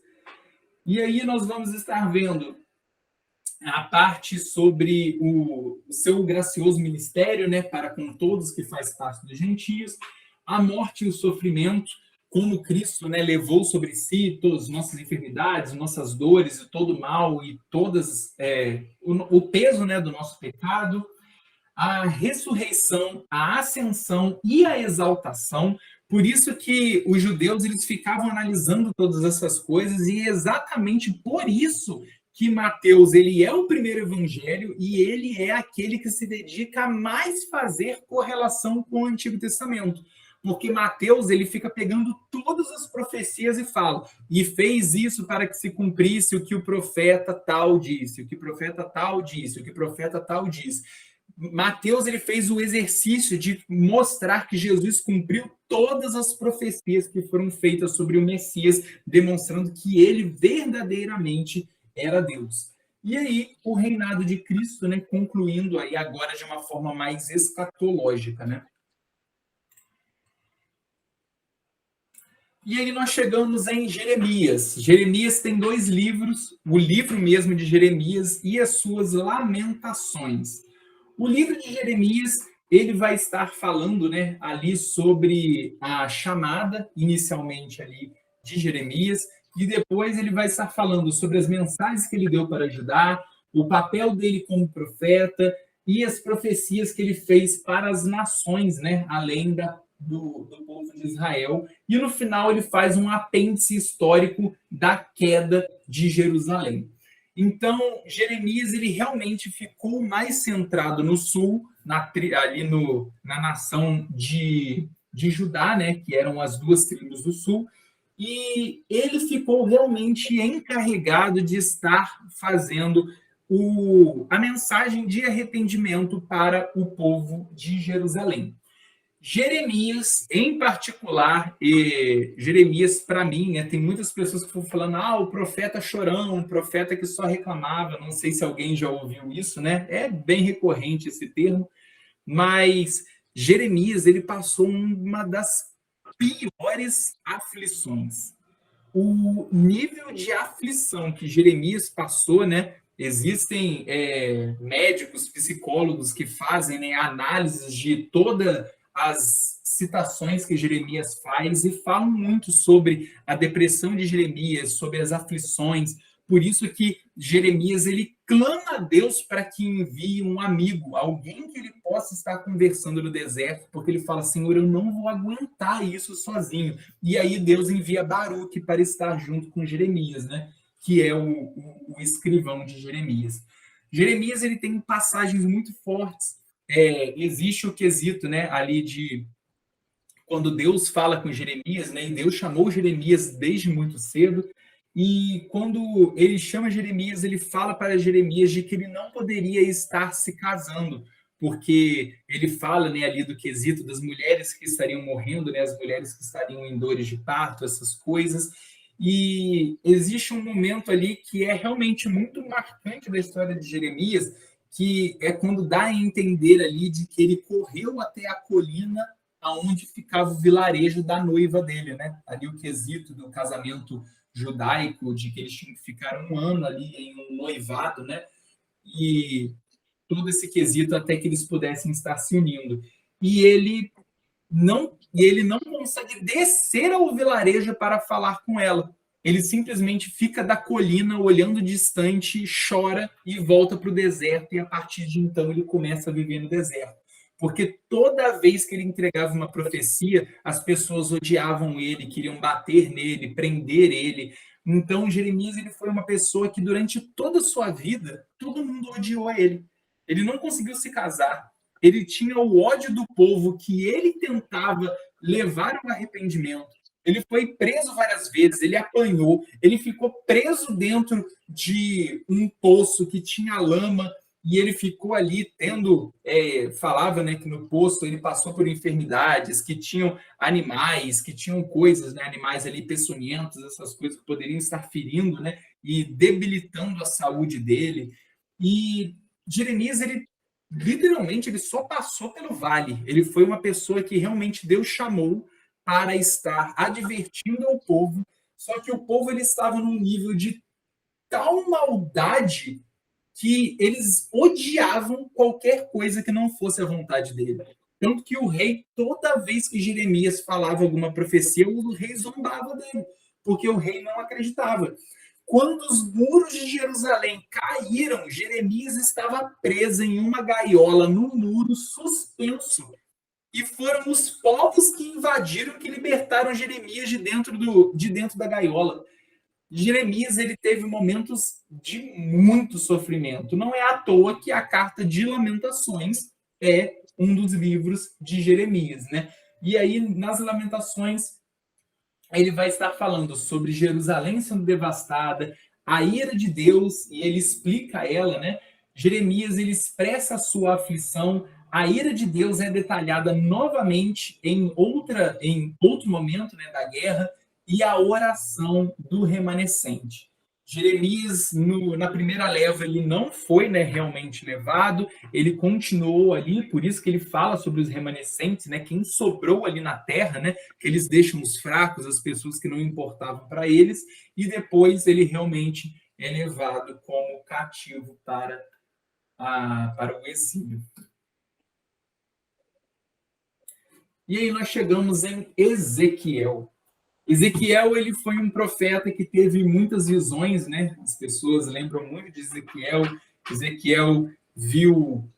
S1: E aí nós vamos estar vendo a parte sobre o seu gracioso ministério, né, para com todos que faz parte dos gentios, a morte e o sofrimento, como Cristo, né, levou sobre si todas as nossas enfermidades, nossas dores e todo o mal e todas o peso, né, do nosso pecado, a ressurreição, a ascensão e a exaltação. Por isso que os judeus eles ficavam analisando todas essas coisas e é exatamente por isso que Mateus ele é o primeiro evangelho e ele é aquele que se dedica a mais fazer correlação com o Antigo Testamento. Porque Mateus ele fica pegando todas as profecias e fala, e fez isso para que se cumprisse o que o profeta tal disse, o que o profeta tal disse, o que o profeta tal disse. Mateus ele fez o exercício de mostrar que Jesus cumpriu todas as profecias que foram feitas sobre o Messias, demonstrando que ele verdadeiramente era Deus. E aí, o reinado de Cristo, né, concluindo aí agora de uma forma mais escatológica, né? E aí nós chegamos em Jeremias. Jeremias tem 2 livros, o livro mesmo de Jeremias e as suas lamentações. O livro de Jeremias, ele vai estar falando, né, ali sobre a chamada, inicialmente ali, de Jeremias, e depois ele vai estar falando sobre as mensagens que ele deu para Judá, o papel dele como profeta e as profecias que ele fez para as nações, né, além do povo de Israel. E no final ele faz um apêndice histórico da queda de Jerusalém. Então, Jeremias ele realmente ficou mais centrado no sul, ali na nação de Judá, né, que eram as 2 tribos do sul, e ele ficou realmente encarregado de estar fazendo a mensagem de arrependimento para o povo de Jerusalém. Jeremias, em particular, Jeremias, para mim, né, tem muitas pessoas que foram falando, o profeta chorão, o profeta que só reclamava, não sei se alguém já ouviu isso, né? É bem recorrente esse termo, mas Jeremias, ele passou uma das piores aflições. O nível de aflição que Jeremias passou, né? Existem médicos, psicólogos que fazem, né, análises de toda as citações que Jeremias faz e falam muito sobre a depressão de Jeremias, sobre as aflições, Por isso que Jeremias ele clama a Deus para que envie um amigo, alguém que ele possa estar conversando no deserto, porque ele fala: Senhor, eu não vou aguentar isso sozinho. E aí Deus envia Baruque para estar junto com Jeremias, né? Que é o escrivão de Jeremias. Jeremias ele tem passagens muito fortes. Existe o quesito, né, ali de quando Deus fala com Jeremias, né, e Deus chamou Jeremias desde muito cedo, e quando ele chama Jeremias, ele fala para Jeremias de que ele não poderia estar se casando, porque ele fala, né, ali do quesito das mulheres que estariam morrendo, né, as mulheres que estariam em dores de parto, essas coisas. E existe um momento ali que é realmente muito marcante da história de Jeremias, que é quando dá a entender ali de que ele correu até a colina aonde ficava o vilarejo da noiva dele, né? Ali o quesito do casamento judaico, de que eles tinham que ficar um ano ali em um noivado, né? E todo esse quesito até que eles pudessem estar se unindo. E ele não consegue descer ao vilarejo para falar com ela. Ele simplesmente fica da colina, olhando distante, chora e volta para o deserto. E a partir de então ele começa a viver no deserto. Porque toda vez que ele entregava uma profecia, as pessoas odiavam ele, queriam bater nele, prender ele. Então Jeremias ele foi uma pessoa que durante toda a sua vida todo mundo odiou ele. Ele não conseguiu se casar. Ele tinha o ódio do povo que ele tentava levar ao arrependimento. Ele foi preso várias vezes, ele apanhou, ele ficou preso dentro de um poço que tinha lama e ele ficou ali tendo, falava, né, que no poço ele passou por enfermidades, que tinham animais, que tinham coisas, né, animais ali peçonhentos, essas coisas que poderiam estar ferindo, né, e debilitando a saúde dele. E Jeremias, ele literalmente ele só passou pelo vale. Ele foi uma pessoa que realmente Deus chamou para estar advertindo ao povo, só que o povo ele estava num nível de tal maldade que eles odiavam qualquer coisa que não fosse a vontade dele. Tanto que o rei, toda vez que Jeremias falava alguma profecia, o rei zombava dele, porque o rei não acreditava. Quando os muros de Jerusalém caíram, Jeremias estava preso em uma gaiola no muro, suspenso. E foram os povos que invadiram, que libertaram Jeremias de dentro da gaiola. Jeremias ele teve momentos de muito sofrimento. Não é à toa que a Carta de Lamentações é um dos livros de Jeremias, né? E aí, nas Lamentações, ele vai estar falando sobre Jerusalém sendo devastada, a ira de Deus, e ele explica ela, né? Jeremias ele expressa a sua aflição, a ira de Deus é detalhada novamente em outro momento, né, da guerra, e a oração do remanescente. Jeremias, na primeira leva, ele não foi, né, realmente levado, ele continuou ali, por isso que ele fala sobre os remanescentes, né, quem sobrou ali na terra, né, que eles deixam os fracos, as pessoas que não importavam para eles, e depois ele realmente é levado como cativo para o exílio. E aí nós chegamos em Ezequiel. Ezequiel ele foi um profeta que teve muitas visões, né? As pessoas lembram muito de Ezequiel. Ezequiel viu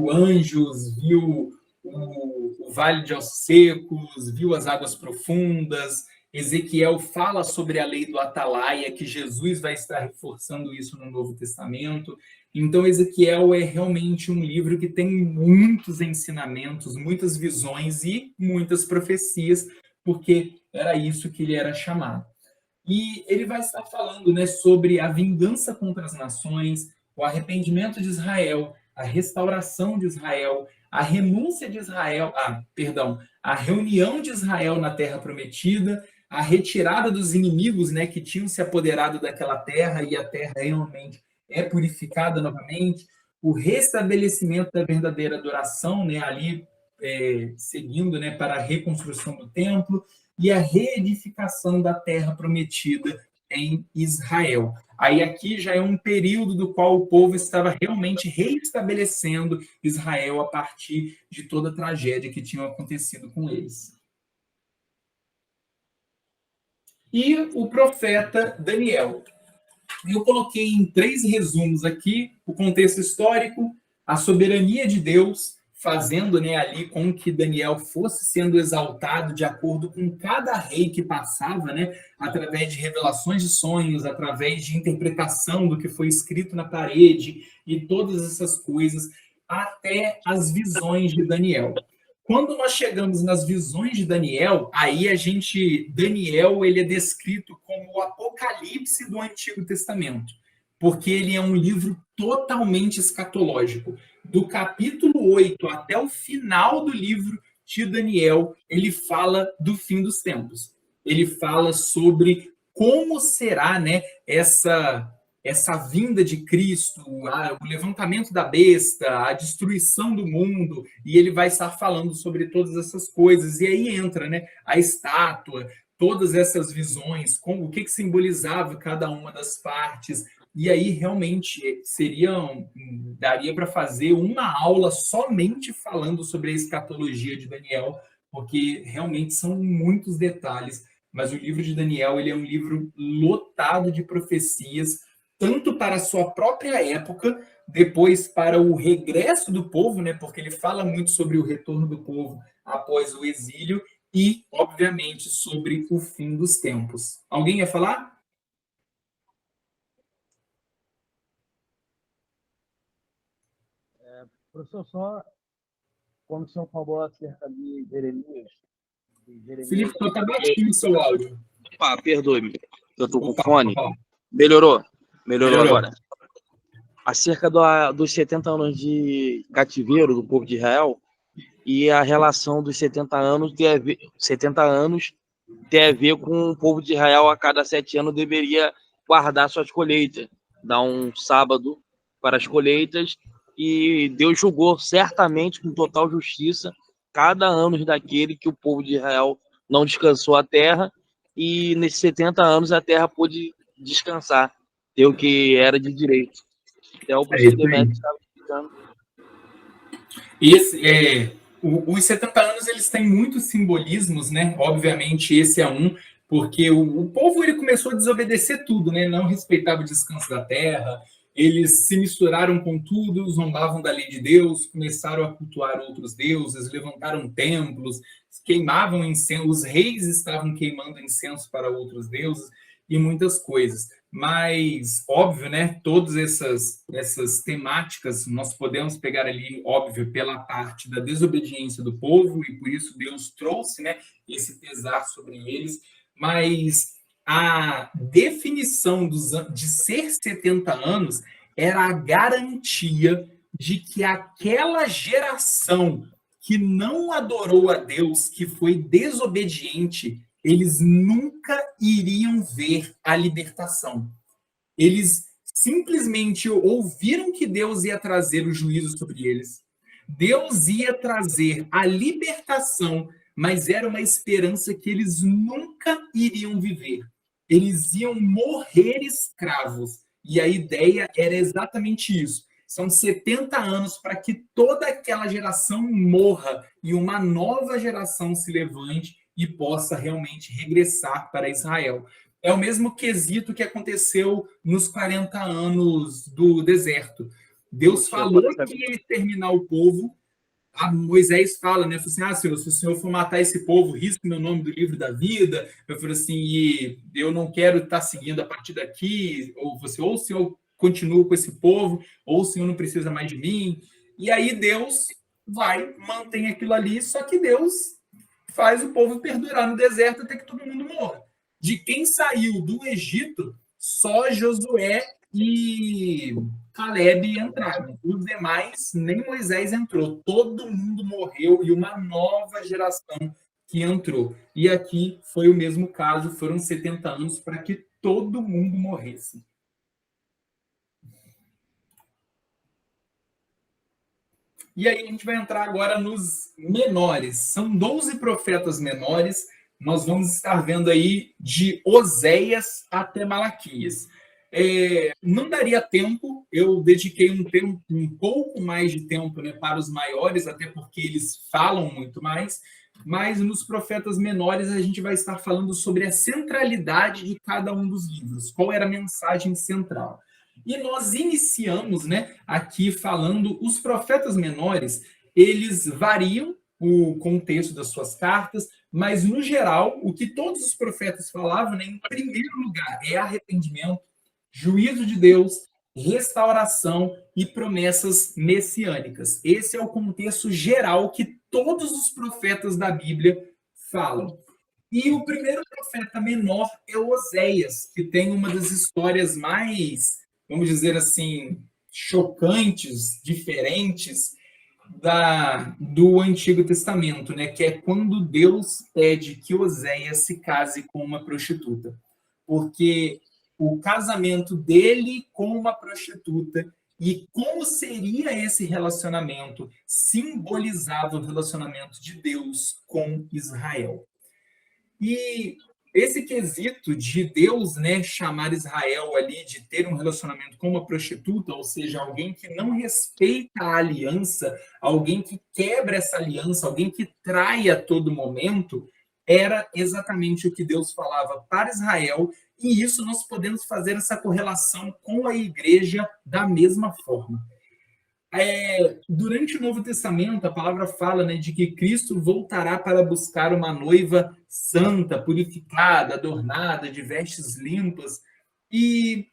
S1: anjos, viu o vale de ossos secos, viu as águas profundas. Ezequiel fala sobre a lei do Atalaia, que Jesus vai estar reforçando isso no Novo Testamento. Então, Ezequiel é realmente um livro que tem muitos ensinamentos, muitas visões e muitas profecias, porque era isso que ele era chamado. E ele vai estar falando, né, sobre a vingança contra as nações, o arrependimento de Israel, a restauração de Israel, a renúncia de Israel, a reunião de Israel na Terra Prometida, a retirada dos inimigos, né, que tinham se apoderado daquela terra e a terra realmente é purificada novamente, o restabelecimento da verdadeira adoração, né, ali seguindo, né, para a reconstrução do templo e a reedificação da terra prometida em Israel. Aí aqui já é um período do qual o povo estava realmente reestabelecendo Israel a partir de toda a tragédia que tinha acontecido com eles. E o profeta Daniel. Eu coloquei em 3 resumos aqui o contexto histórico, a soberania de Deus, fazendo, né, ali com que Daniel fosse sendo exaltado de acordo com cada rei que passava, né, através de revelações de sonhos, através de interpretação do que foi escrito na parede e todas essas coisas, até as visões de Daniel. Quando nós chegamos nas visões de Daniel, aí Daniel, ele é descrito como o Apocalipse do Antigo Testamento, porque ele é um livro totalmente escatológico. Do capítulo 8 até o final do livro de Daniel, ele fala do fim dos tempos. Ele fala sobre como será, né, essa vinda de Cristo, o levantamento da besta, a destruição do mundo, e ele vai estar falando sobre todas essas coisas. E aí entra, né, a estátua, todas essas visões, como o que simbolizava cada uma das partes. E aí realmente daria para fazer uma aula somente falando sobre a escatologia de Daniel, porque realmente são muitos detalhes. Mas o livro de Daniel, ele é um livro lotado de profecias, tanto para a sua própria época, depois para o regresso do povo, né? Porque ele fala muito sobre o retorno do povo após o exílio e, obviamente, sobre o fim dos tempos. Alguém ia falar?
S2: Professor, só quando o senhor falou acerca de Jeremias.
S1: Felipe, está baixinho o seu áudio.
S2: Opa, perdoe-me, eu estou com
S1: Opa,
S2: fone.
S1: opa.
S2: Melhorou
S1: Melhorou.
S2: agora. Acerca dos 70 anos de cativeiro do povo de Israel e a relação dos 70 anos tem a ver com o povo de Israel a cada 7 anos deveria guardar suas colheitas, dar um sábado para as colheitas, e Deus julgou certamente com total justiça cada ano daquele que o povo de Israel não descansou a terra, e nesses 70 anos a terra pôde descansar, ter o que era de direito. Até o professor Demetrio estava explicando.
S1: Os 70 anos, eles têm muitos simbolismos, né? Obviamente, esse é um, porque o povo ele começou a desobedecer tudo, né? Não respeitava o descanso da terra, eles se misturaram com tudo, zombavam da lei de Deus, começaram a cultuar outros deuses, levantaram templos, queimavam incenso, os reis estavam queimando incenso para outros deuses e muitas coisas. Mas, óbvio, né, todas essas temáticas nós podemos pegar ali, óbvio, pela parte da desobediência do povo, e por isso Deus trouxe, né, esse pesar sobre eles, mas a definição de ser 70 anos era a garantia de que aquela geração que não adorou a Deus, que foi desobediente, eles nunca iriam ver a libertação. Eles simplesmente ouviram que Deus ia trazer o juízo sobre eles. Deus ia trazer a libertação, mas era uma esperança que eles nunca iriam viver. Eles iam morrer escravos. E a ideia era exatamente isso. São 70 anos para que toda aquela geração morra e uma nova geração se levante e possa realmente regressar para Israel. É o mesmo quesito que aconteceu nos 40 anos do deserto. Deus falou que ia exterminar o povo. Moisés fala, né? Assim, Senhor, se o Senhor for matar esse povo, risque meu nome do livro da vida. Eu falei assim, e eu não quero estar seguindo a partir daqui. Ou o Senhor continua com esse povo, ou o Senhor não precisa mais de mim. E aí Deus mantém aquilo ali, só que Deus faz o povo perdurar no deserto até que todo mundo morra. De quem saiu do Egito, só Josué e Caleb entraram. Os demais, nem Moisés entrou. Todo mundo morreu e uma nova geração que entrou. E aqui foi o mesmo caso, foram 70 anos para que todo mundo morresse. E aí a gente vai entrar agora nos menores. São 12 profetas menores. Nós vamos estar vendo aí de Oséias até Malaquias. Não daria tempo, eu dediquei um pouco mais de tempo, né, para os maiores, até porque eles falam muito mais, mas nos profetas menores a gente vai estar falando sobre a centralidade de cada um dos livros, qual era a mensagem central. E nós iniciamos, né, aqui falando os profetas menores, eles variam o contexto das suas cartas, mas no geral, o que todos os profetas falavam, né, em primeiro lugar, é arrependimento, juízo de Deus, restauração e promessas messiânicas. Esse é o contexto geral que todos os profetas da Bíblia falam. E o primeiro profeta menor é Oséias, que tem uma das histórias mais, vamos dizer assim, chocantes, diferentes do Antigo Testamento, né? Que é quando Deus pede que Oséias se case com uma prostituta. Porque o casamento dele com uma prostituta e como seria esse relacionamento simbolizava o relacionamento de Deus com Israel. E esse quesito de Deus, né, chamar Israel ali de ter um relacionamento com uma prostituta, ou seja, alguém que não respeita a aliança, alguém que quebra essa aliança, alguém que trai a todo momento, era exatamente o que Deus falava para Israel, e isso nós podemos fazer essa correlação com a igreja da mesma forma. Durante o Novo Testamento, a palavra fala, né, de que Cristo voltará para buscar uma noiva santa, purificada, adornada, de vestes limpas. E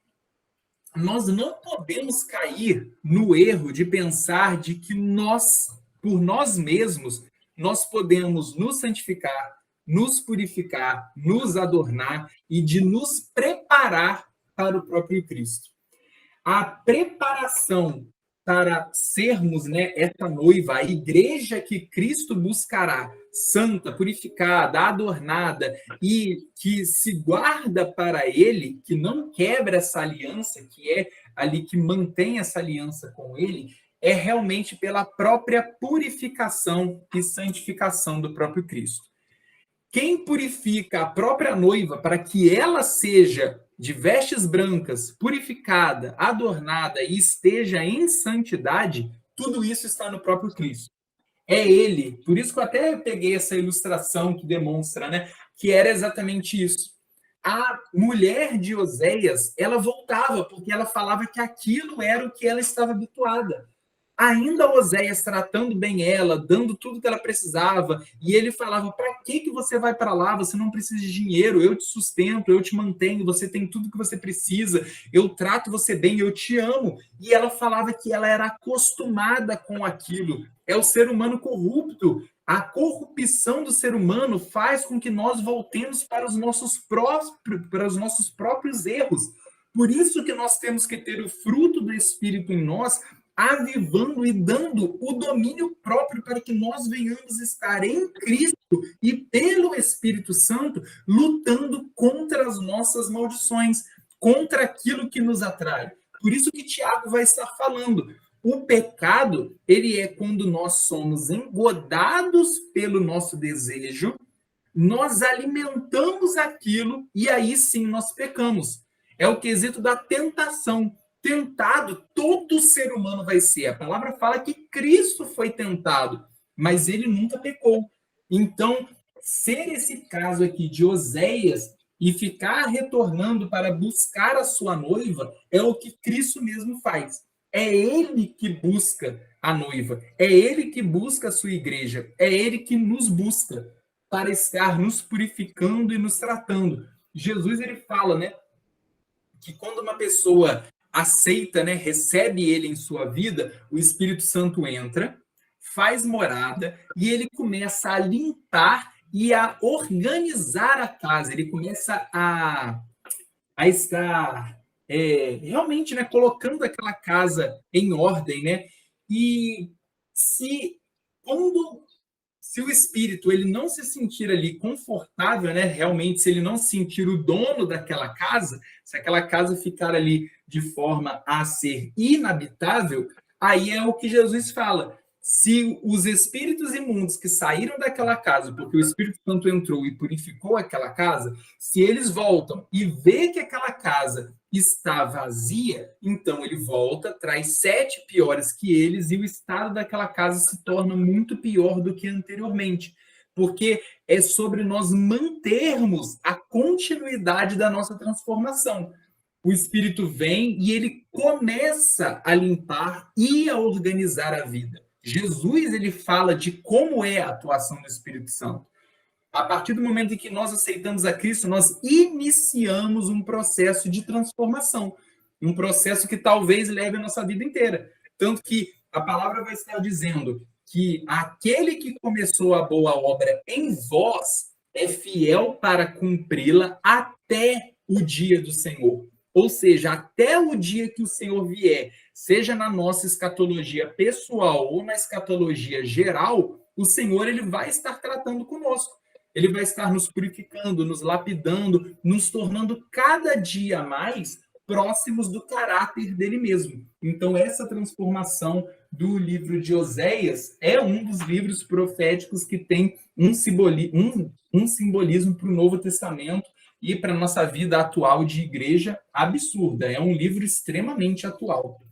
S1: nós não podemos cair no erro de pensar de que nós, por nós mesmos, nós podemos nos santificar, nos purificar, nos adornar e de nos preparar para o próprio Cristo. A preparação para sermos, né, essa noiva, a igreja que Cristo buscará, santa, purificada, adornada e que se guarda para ele, que não quebra essa aliança, que é ali que mantém essa aliança com ele, é realmente pela própria purificação e santificação do próprio Cristo. Quem purifica a própria noiva para que ela seja de vestes brancas, purificada, adornada e esteja em santidade, tudo isso está no próprio Cristo. É ele, por isso que eu até peguei essa ilustração que demonstra, né, que era exatamente isso. A mulher de Oséias, ela voltava, porque ela falava que aquilo era o que ela estava habituada. Ainda Oséias tratando bem ela, dando tudo que ela precisava, e ele falava: para que você vai para lá? Você não precisa de dinheiro, eu te sustento, eu te mantenho, você tem tudo que você precisa, eu trato você bem, eu te amo. E ela falava que ela era acostumada com aquilo. É o ser humano corrupto. A corrupção do ser humano faz com que nós voltemos para os nossos próprios erros. Por isso que nós temos que ter o fruto do Espírito em nós, avivando e dando o domínio próprio para que nós venhamos estar em Cristo e pelo Espírito Santo lutando contra as nossas maldições, contra aquilo que nos atrai. Por isso que Tiago vai estar falando. O pecado, ele é quando nós somos engodados pelo nosso desejo, nós alimentamos aquilo e aí sim nós pecamos. É o quesito da tentação. Tentado, todo ser humano vai ser. A palavra fala que Cristo foi tentado, mas ele nunca pecou. Então, ser esse caso aqui de Oséias e ficar retornando para buscar a sua noiva é o que Cristo mesmo faz. É ele que busca a noiva, é ele que busca a sua igreja, é ele que nos busca para estar nos purificando e nos tratando. Jesus, ele fala, né, que quando uma pessoa aceita, né, recebe ele em sua vida, o Espírito Santo entra, faz morada e ele começa a limpar e a organizar a casa. Ele começa a estar realmente, né, colocando aquela casa em ordem, né? E se o espírito ele não se sentir ali confortável, né, realmente, se ele não se sentir o dono daquela casa, se aquela casa ficar ali de forma a ser inabitável, aí é o que Jesus fala. Se os espíritos imundos que saíram daquela casa, porque o Espírito Santo entrou e purificou aquela casa, se eles voltam e vê que aquela casa está vazia, então ele volta, traz 7 piores que eles e o estado daquela casa se torna muito pior do que anteriormente. porque é sobre nós mantermos a continuidade da nossa transformação. O Espírito vem e ele começa a limpar e a organizar a vida. Jesus, ele fala de como é a atuação do Espírito Santo. A partir do momento em que nós aceitamos a Cristo, nós iniciamos um processo de transformação, um processo que talvez leve a nossa vida inteira. Tanto que a palavra vai estar dizendo que aquele que começou a boa obra em vós é fiel para cumpri-la até o dia do Senhor. Ou seja, até o dia que o Senhor vier, seja na nossa escatologia pessoal ou na escatologia geral, o Senhor ele vai estar tratando conosco. Ele vai estar nos purificando, nos lapidando, nos tornando cada dia mais próximos do caráter dele mesmo. Então, essa transformação do livro de Oséias é um dos livros proféticos que tem um simbolismo para o Novo Testamento e para a nossa vida atual de igreja absurda. É um livro extremamente atual.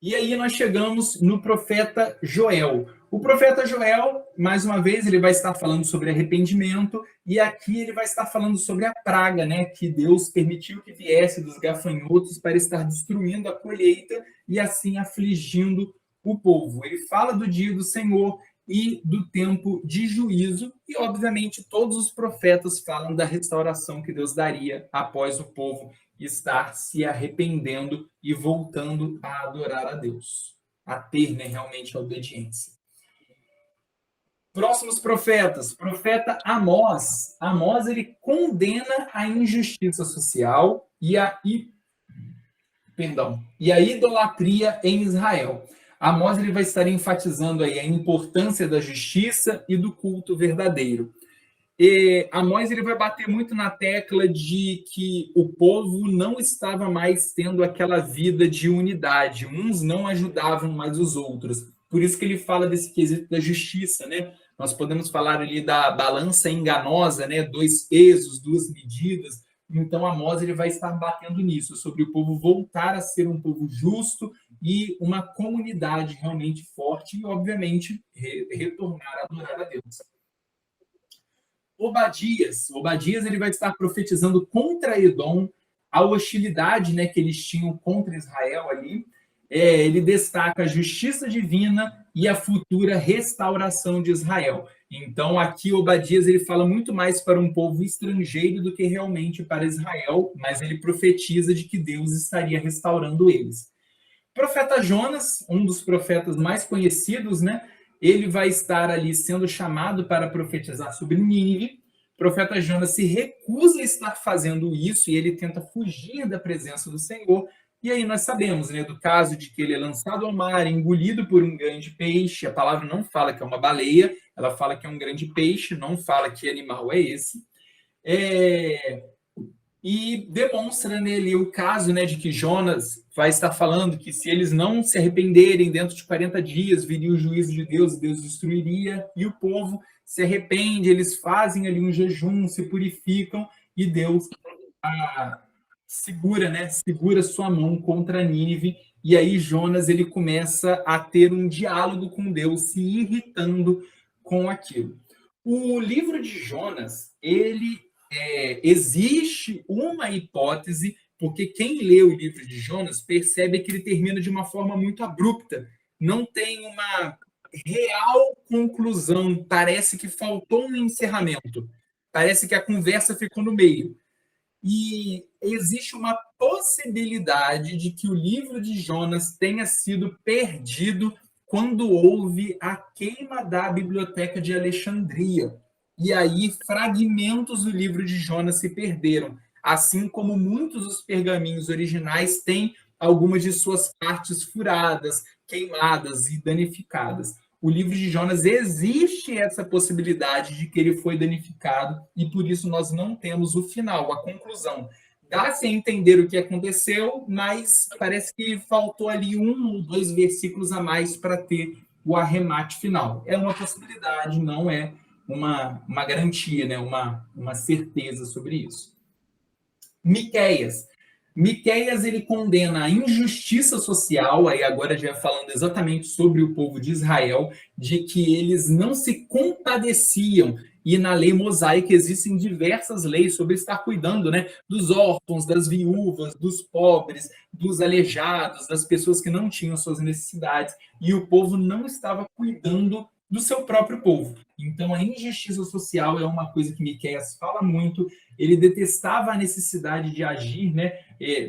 S1: E aí nós chegamos no profeta Joel. O profeta Joel, mais uma vez, ele vai estar falando sobre arrependimento, e aqui ele vai estar falando sobre a praga, né, que Deus permitiu que viesse dos gafanhotos para estar destruindo a colheita e assim afligindo o povo. Ele fala do dia do Senhor e do tempo de juízo, e obviamente todos os profetas falam da restauração que Deus daria após o povo estar se arrependendo e voltando a adorar a Deus, a ter, né, realmente a obediência. Próximos profetas, profeta Amós. Amós, ele condena a injustiça social e a idolatria em Israel. Amós ele vai estar enfatizando aí a importância da justiça e do culto verdadeiro. E Amós ele vai bater muito na tecla de que o povo não estava mais tendo aquela vida de unidade. Uns não ajudavam mais os outros. Por isso que ele fala desse quesito da justiça, né? Nós podemos falar ali da balança enganosa, né? 2 pesos, 2 medidas. Então, Amós ele vai estar batendo nisso, sobre o povo voltar a ser um povo justo e uma comunidade realmente forte e, obviamente, retornar a adorar a Deus. Obadias ele vai estar profetizando contra Edom, a hostilidade, né, que eles tinham contra Israel ali. Ele destaca a justiça divina e a futura restauração de Israel. Então, aqui Obadias ele fala muito mais para um povo estrangeiro do que realmente para Israel, mas ele profetiza de que Deus estaria restaurando eles. O profeta Jonas, um dos profetas mais conhecidos, né? Ele vai estar ali sendo chamado para profetizar sobre Nínive. O profeta Jonas se recusa a estar fazendo isso e ele tenta fugir da presença do Senhor. E aí nós sabemos, né, do caso de que ele é lançado ao mar, engolido por um grande peixe. A palavra não fala que é uma baleia, ela fala que é um grande peixe, não fala que animal é esse. E demonstra nele o caso, né, de que Jonas vai estar falando que se eles não se arrependerem dentro de 40 dias, viria o juízo de Deus e Deus destruiria, e o povo se arrepende, eles fazem ali um jejum, se purificam, e Deus segura sua mão contra Nínive, e aí Jonas ele começa a ter um diálogo com Deus, se irritando com aquilo. O livro de Jonas, existe uma hipótese, porque quem lê o livro de Jonas percebe que ele termina de uma forma muito abrupta, não tem uma real conclusão, parece que faltou um encerramento, parece que a conversa ficou no meio. E existe uma possibilidade de que o livro de Jonas tenha sido perdido quando houve a queima da biblioteca de Alexandria. E aí fragmentos do livro de Jonas se perderam, assim como muitos dos pergaminhos originais têm algumas de suas partes furadas, queimadas e danificadas. O livro de Jonas existe essa possibilidade de que ele foi danificado e por isso nós não temos o final, a conclusão. Dá-se a entender o que aconteceu, mas parece que faltou ali 1 ou 2 versículos a mais para ter o arremate final. É uma possibilidade, não é uma garantia, né? uma certeza sobre isso. Miqueias. Miqueias, ele condena a injustiça social, aí agora já falando exatamente sobre o povo de Israel, de que eles não se compadeciam. E na lei mosaica existem diversas leis sobre estar cuidando, né, dos órfãos, das viúvas, dos pobres, dos aleijados, das pessoas que não tinham suas necessidades. E o povo não estava cuidando do seu próprio povo. Então, a injustiça social é uma coisa que Miqueias fala muito. Ele detestava a necessidade de agir, né?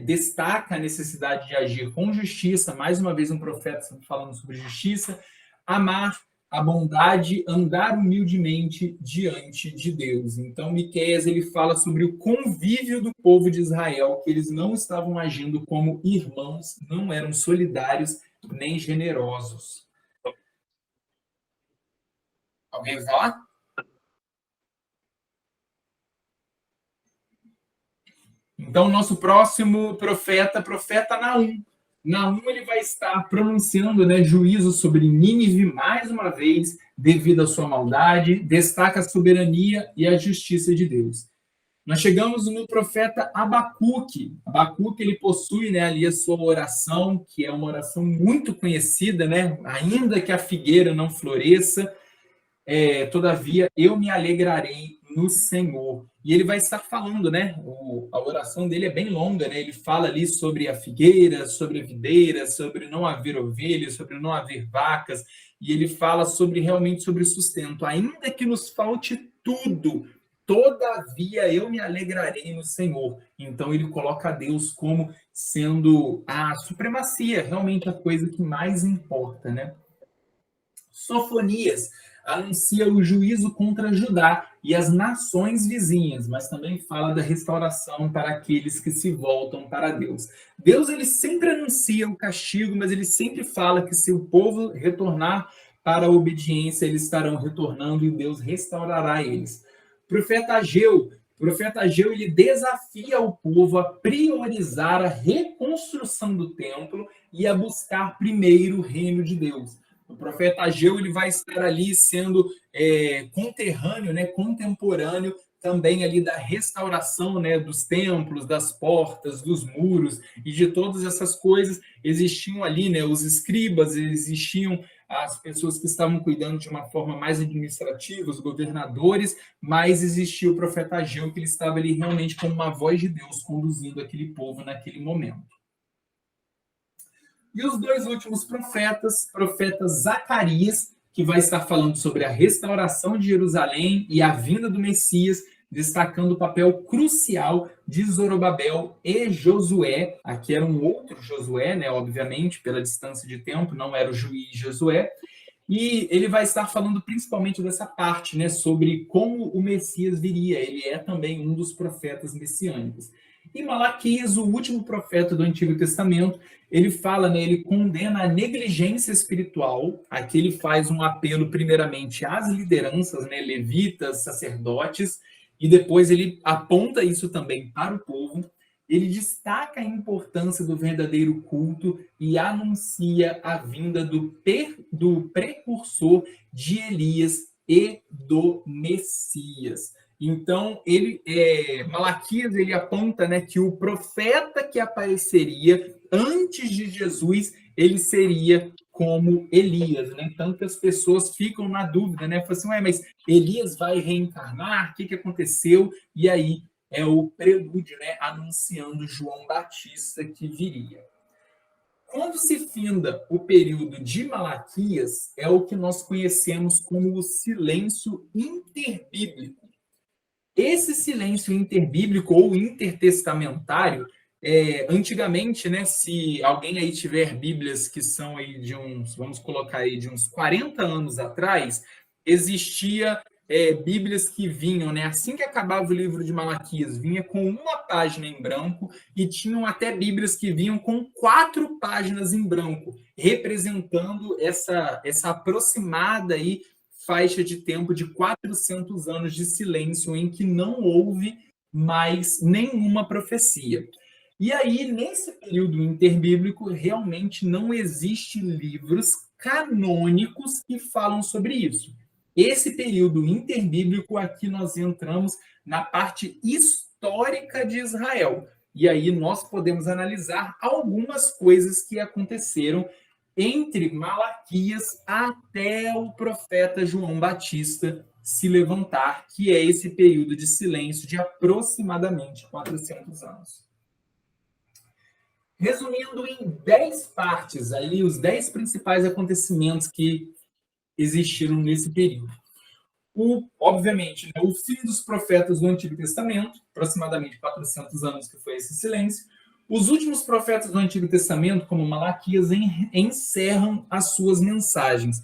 S1: Destaca a necessidade de agir com justiça. Mais uma vez, um profeta falando sobre justiça. Amar a bondade, andar humildemente diante de Deus. Então, Miqueias, ele fala sobre o convívio do povo de Israel, que eles não estavam agindo como irmãos, não eram solidários nem generosos. Alguém vai falar? Então, nosso próximo profeta, profeta Naum. Naum, ele vai estar pronunciando, né, juízo sobre Nínive mais uma vez, devido à sua maldade, destaca a soberania e a justiça de Deus. Nós chegamos no profeta Abacuque. Abacuque, ele possui, né, ali a sua oração, que é uma oração muito conhecida, né? Ainda que a figueira não floresça, todavia eu me alegrarei no Senhor. E ele vai estar falando, né? A oração dele é bem longa, né? Ele fala ali sobre a figueira, sobre a videira, sobre não haver ovelhas, sobre não haver vacas, e ele fala sobre realmente sobre o sustento. Ainda que nos falte tudo, todavia eu me alegrarei no Senhor. Então ele coloca a Deus como sendo a supremacia, realmente a coisa que mais importa, né? Sofonias anuncia o juízo contra Judá e as nações vizinhas, mas também fala da restauração para aqueles que se voltam para Deus. Deus, ele sempre anuncia o castigo, mas ele sempre fala que se o povo retornar para a obediência, eles estarão retornando e Deus restaurará eles. O profeta Ageu, ele desafia o povo a priorizar a reconstrução do templo e a buscar primeiro o reino de Deus. O profeta Ageu, ele vai estar ali sendo conterrâneo, né, contemporâneo também ali da restauração, né, dos templos, das portas, dos muros e de todas essas coisas. Existiam ali, né, os escribas, existiam as pessoas que estavam cuidando de uma forma mais administrativa, os governadores, mas existia o profeta Ageu, que ele estava ali realmente como uma voz de Deus conduzindo aquele povo naquele momento. E os dois últimos profetas, profeta Zacarias, que vai estar falando sobre a restauração de Jerusalém e a vinda do Messias, destacando o papel crucial de Zorobabel e Josué. Aqui era um outro Josué, né? Obviamente, pela distância de tempo, não era o juiz Josué. E ele vai estar falando principalmente dessa parte, né? Sobre como o Messias viria. Ele é também um dos profetas messiânicos. E Malaquias, o último profeta do Antigo Testamento, ele fala, né, ele condena a negligência espiritual. Aqui ele faz um apelo primeiramente às lideranças, né, levitas, sacerdotes, e depois ele aponta isso também para o povo. Ele destaca a importância do verdadeiro culto e anuncia a vinda do precursor de Elias e do Messias. Então, Malaquias, ele aponta, né, que o profeta que apareceria antes de Jesus, ele seria como Elias, né? Tanto que as pessoas ficam na dúvida, né? Falam assim, mas Elias vai reencarnar? O que aconteceu? E aí é o prelúdio, né, anunciando João Batista que viria. Quando se finda o período de Malaquias, é o que nós conhecemos como o silêncio interbíblico. Esse silêncio interbíblico ou intertestamentário, antigamente, né, se alguém aí tiver Bíblias que são aí de uns, vamos colocar aí, de uns 40 anos atrás, existia Bíblias que vinham, né, assim que acabava o livro de Malaquias, vinha com uma página em branco e tinham até Bíblias que vinham com 4 páginas em branco, representando essa aproximada aí faixa de tempo de 400 anos de silêncio em que não houve mais nenhuma profecia. E aí, nesse período interbíblico, realmente não existe livros canônicos que falam sobre isso. Esse período interbíblico, aqui nós entramos na parte histórica de Israel. E aí nós podemos analisar algumas coisas que aconteceram entre Malaquias até o profeta João Batista se levantar, que é esse período de silêncio de aproximadamente 400 anos. Resumindo em 10 partes, ali, os 10 principais acontecimentos que existiram nesse período. Obviamente, né, o fim dos profetas do Antigo Testamento, aproximadamente 400 anos que foi esse silêncio. Os últimos profetas do Antigo Testamento, como Malaquias, encerram as suas mensagens.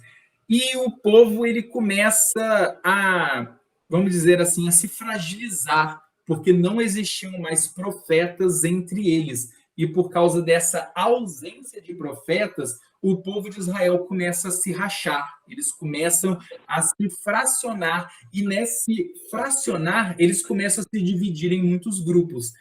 S1: E o povo ele começa a, vamos dizer assim, a se fragilizar, porque não existiam mais profetas entre eles. E por causa dessa ausência de profetas, o povo de Israel começa a se rachar, eles começam a se fracionar, e nesse fracionar, eles começam a se dividir em muitos grupos.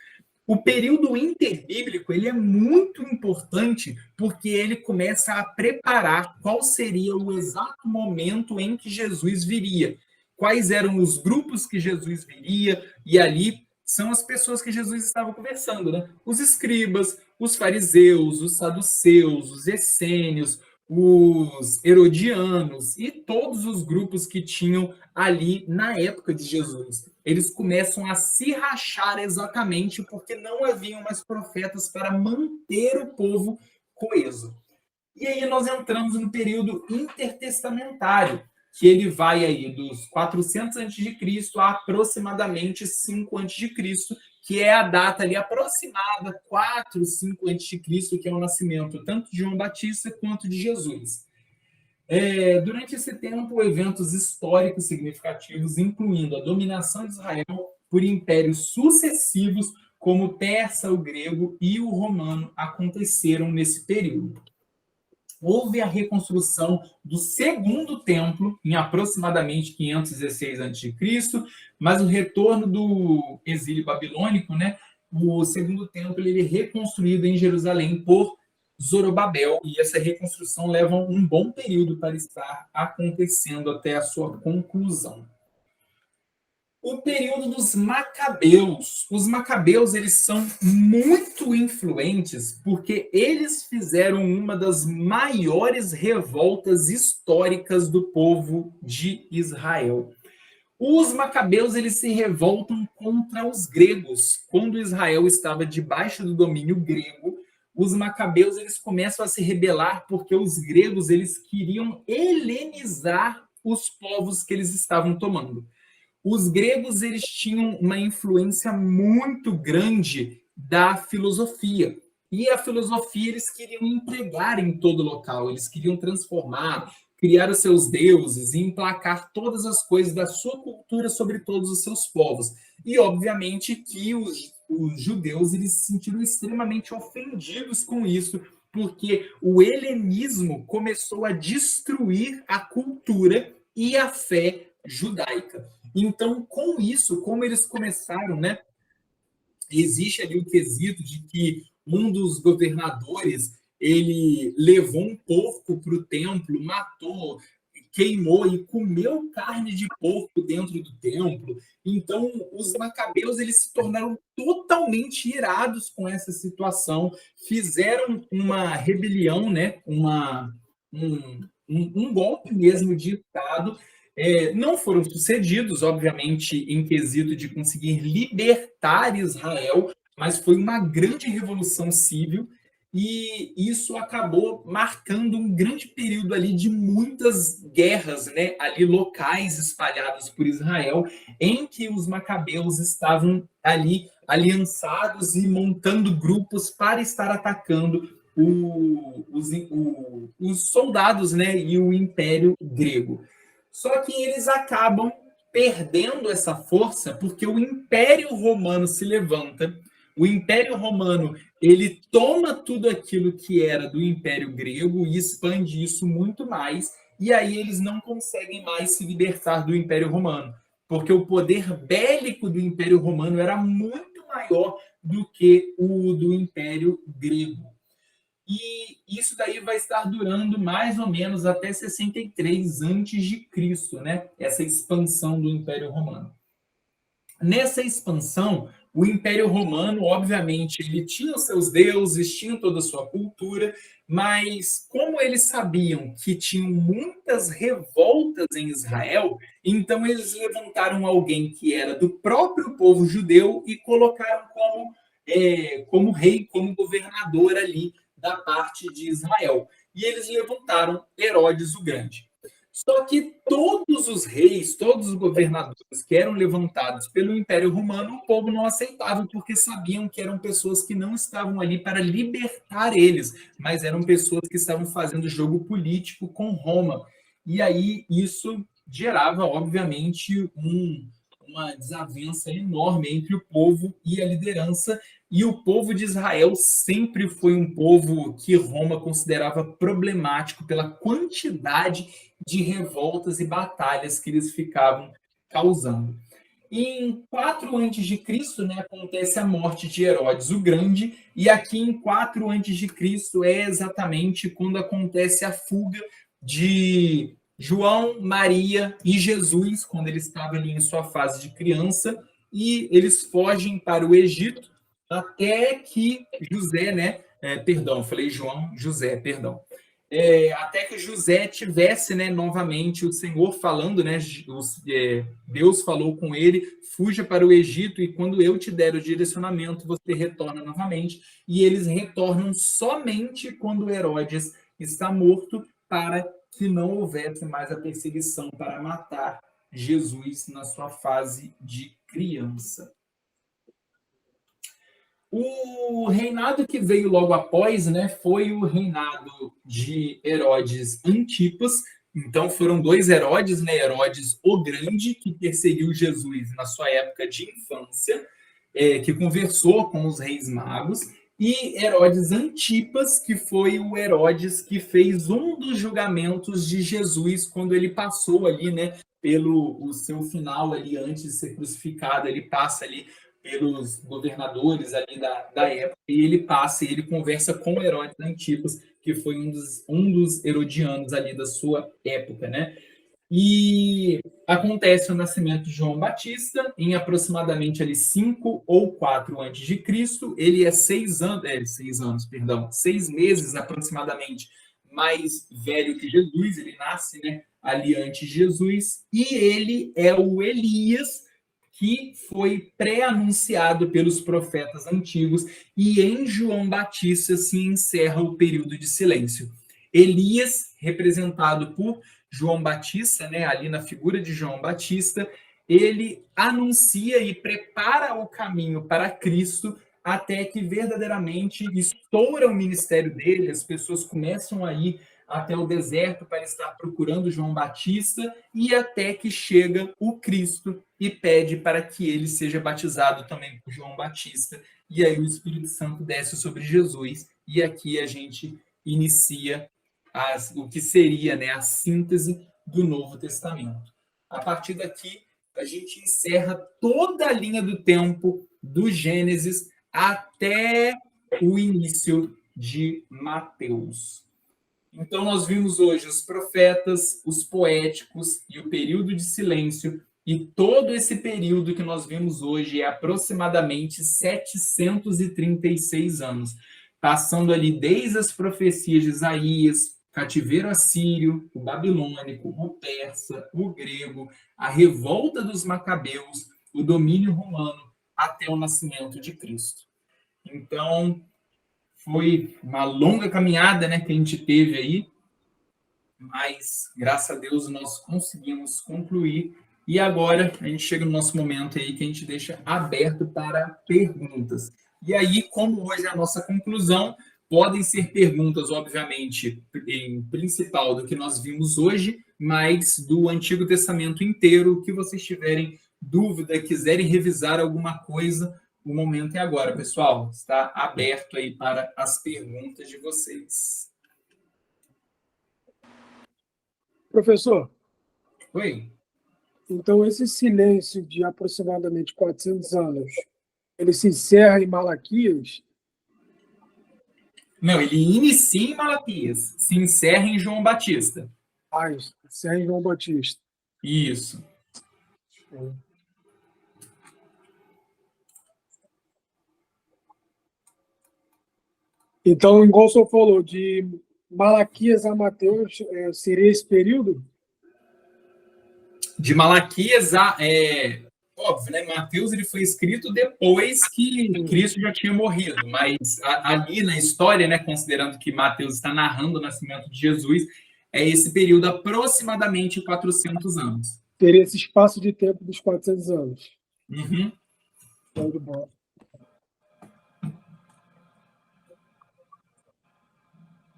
S1: O período interbíblico ele é muito importante porque ele começa a preparar qual seria o exato momento em que Jesus viria, quais eram os grupos que Jesus viria, e ali são as pessoas que Jesus estava conversando, né? Os escribas, os fariseus, os saduceus, os essênios, os herodianos e todos os grupos que tinham ali na época de Jesus. Eles começam a se rachar exatamente porque não haviam mais profetas para manter o povo coeso. E aí nós entramos no período intertestamentário, que ele vai aí dos 400 a.C. a aproximadamente 5 a.C., que é a data ali aproximada, 4, 5 a.C., que é o nascimento tanto de João Batista quanto de Jesus. Durante esse tempo, eventos históricos significativos, incluindo a dominação de Israel por impérios sucessivos, como o persa, o grego e o romano, aconteceram nesse período. Houve a reconstrução do segundo templo, em aproximadamente 516 a.C., mas o retorno do exílio babilônico, né, o segundo templo ele é reconstruído em Jerusalém por Zorobabel, e essa reconstrução leva um bom período para estar acontecendo até a sua conclusão. O período dos Macabeus. Os Macabeus eles são muito influentes porque eles fizeram uma das maiores revoltas históricas do povo de Israel. Os Macabeus eles se revoltam contra os gregos. Quando Israel estava debaixo do domínio grego, os Macabeus eles começam a se rebelar porque os gregos eles queriam helenizar os povos que eles estavam tomando. Os gregos eles tinham uma influência muito grande da filosofia. E a filosofia eles queriam empregar em todo local, eles queriam transformar, criar os seus deuses e emplacar todas as coisas da sua cultura sobre todos os seus povos. E, obviamente, que os judeus eles se sentiram extremamente ofendidos com isso, porque o helenismo começou a destruir a cultura e a fé judaica. Então, com isso, como eles começaram, né? Existe ali o quesito de que um dos governadores ele levou um porco para o templo, matou, queimou e comeu carne de porco dentro do templo. Então, os macabeus eles se tornaram totalmente irados com essa situação, fizeram uma rebelião, né? Um golpe mesmo de Estado. Não foram sucedidos, obviamente, em quesito de conseguir libertar Israel, mas foi uma grande revolução civil e isso acabou marcando um grande período ali de muitas guerras, né, ali locais espalhadas por Israel, em que os macabeus estavam ali aliançados e montando grupos para estar atacando os soldados, né, e o Império Grego. Só que eles acabam perdendo essa força porque o Império Romano se levanta. O Império Romano ele toma tudo aquilo que era do Império Grego e expande isso muito mais. E aí eles não conseguem mais se libertar do Império Romano, porque o poder bélico do Império Romano era muito maior do que o do Império Grego. E isso daí vai estar durando mais ou menos até 63 a.C., né? Essa expansão do Império Romano. Nessa expansão, O Império Romano, obviamente, ele tinha os seus deuses, tinha toda a sua cultura, mas como eles sabiam que tinham muitas revoltas em Israel, então eles levantaram alguém que era do próprio povo judeu e colocaram como rei, como governador ali da parte de Israel. E eles levantaram Herodes o Grande. Só que todos os reis, todos os governadores que eram levantados pelo Império Romano, o povo não aceitava, porque sabiam que eram pessoas que não estavam ali para libertar eles, mas eram pessoas que estavam fazendo jogo político com Roma. E aí isso gerava, obviamente, uma desavença enorme entre o povo e a liderança. E o povo de Israel sempre foi um povo que Roma considerava problemático pela quantidade de revoltas e batalhas que eles ficavam causando. Em 4 a.C., né, acontece a morte de Herodes o Grande, e aqui em 4 a.C. é exatamente quando acontece a fuga de João, Maria e Jesus, quando ele estava ali em sua fase de criança, e eles fogem para o Egito, até que José, né, perdão, falei João, José, perdão, até que José tivesse, né, novamente o Senhor falando, né, Deus falou com ele, fuja para o Egito e quando eu te der o direcionamento, você retorna novamente. E eles retornam somente quando Herodes está morto, para que não houvesse mais a perseguição para matar Jesus na sua fase de criança. O reinado que veio logo após, né, foi o reinado de Herodes Antipas. Então foram 2 Herodes, né, Herodes o Grande, que perseguiu Jesus na sua época de infância, que conversou com os reis magos, e Herodes Antipas, que foi o Herodes que fez um dos julgamentos de Jesus quando ele passou ali, né, pelo o seu final ali antes de ser crucificado, ele passa ali pelos governadores ali da época, e ele passa e ele conversa com Herodes Antipas, que foi um dos herodianos ali da sua época, né? E acontece o nascimento de João Batista em aproximadamente ali 5 ou 4 antes de Cristo. Ele é 6 meses aproximadamente mais velho que Jesus. Ele nasce, né, ali antes de Jesus, e ele é o Elias que foi pré-anunciado pelos profetas antigos, e em João Batista se encerra o período de silêncio. Elias, representado por João Batista, né, ali na figura de João Batista, ele anuncia e prepara o caminho para Cristo até que verdadeiramente estoura o ministério dele, as pessoas começam a ir até o deserto para estar procurando João Batista, e até que chega o Cristo e pede para que ele seja batizado também por João Batista, e aí o Espírito Santo desce sobre Jesus, e aqui a gente inicia o que seria, né, a síntese do Novo Testamento. A partir daqui, a gente encerra toda a linha do tempo do Gênesis até o início de Mateus. Então, nós vimos hoje os profetas, os poéticos e o período de silêncio, e todo esse período que nós vimos hoje é aproximadamente 736 anos, passando ali desde as profecias de Isaías, cativeiro assírio, o babilônico, o persa, o grego, a revolta dos macabeus, o domínio romano, até o nascimento de Cristo. Então, foi uma longa caminhada, né, que a gente teve aí, mas graças a Deus nós conseguimos concluir. E agora a gente chega no nosso momento aí que a gente deixa aberto para perguntas. E aí, como hoje é a nossa conclusão, podem ser perguntas, obviamente, em principal do que nós vimos hoje, mas do Antigo Testamento inteiro, que vocês tiverem dúvida, quiserem revisar alguma coisa, o momento é agora, pessoal. Está aberto aí para as perguntas de vocês.
S3: Professor,
S1: Oi?
S3: então esse silêncio de aproximadamente 400 anos, ele se encerra em Malaquias?
S1: Não, ele inicia em Malaquias, se encerra em João Batista.
S3: Ah, isso, encerra em João Batista.
S1: Isso.
S3: Então, igual o senhor falou, de Malaquias a Mateus, seria esse período?
S1: De Malaquias óbvio, né? Mateus ele foi escrito depois que Cristo já tinha morrido, mas ali na história, né, considerando que Mateus está narrando o nascimento de Jesus, é esse período aproximadamente 400 anos.
S3: Teria esse espaço de tempo dos 400 anos.
S1: Uhum.
S3: Show de bola.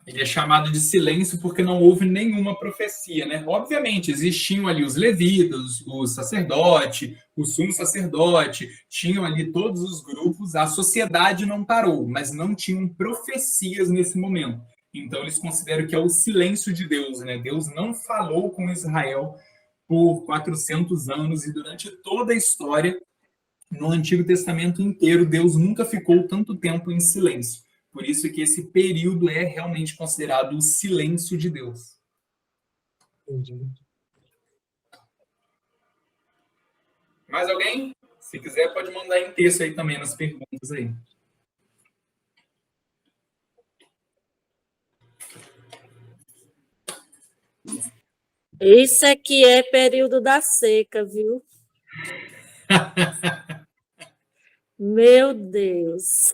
S1: Ele é chamado de silêncio porque não houve nenhuma profecia, né? Obviamente, existiam ali os levitas, o sacerdote, o sumo sacerdote, tinham ali todos os grupos, a sociedade não parou, mas não tinham profecias nesse momento. Então, eles consideram que é o silêncio de Deus, né? Deus não falou com Israel por 400 anos e durante toda a história, no Antigo Testamento inteiro, Deus nunca ficou tanto tempo em silêncio. Por isso que esse período é realmente considerado o silêncio de Deus.
S3: Entendi.
S1: Mais alguém? Se quiser, pode mandar em texto aí também nas perguntas aí.
S4: Isso aqui é período da seca, viu? Meu Deus.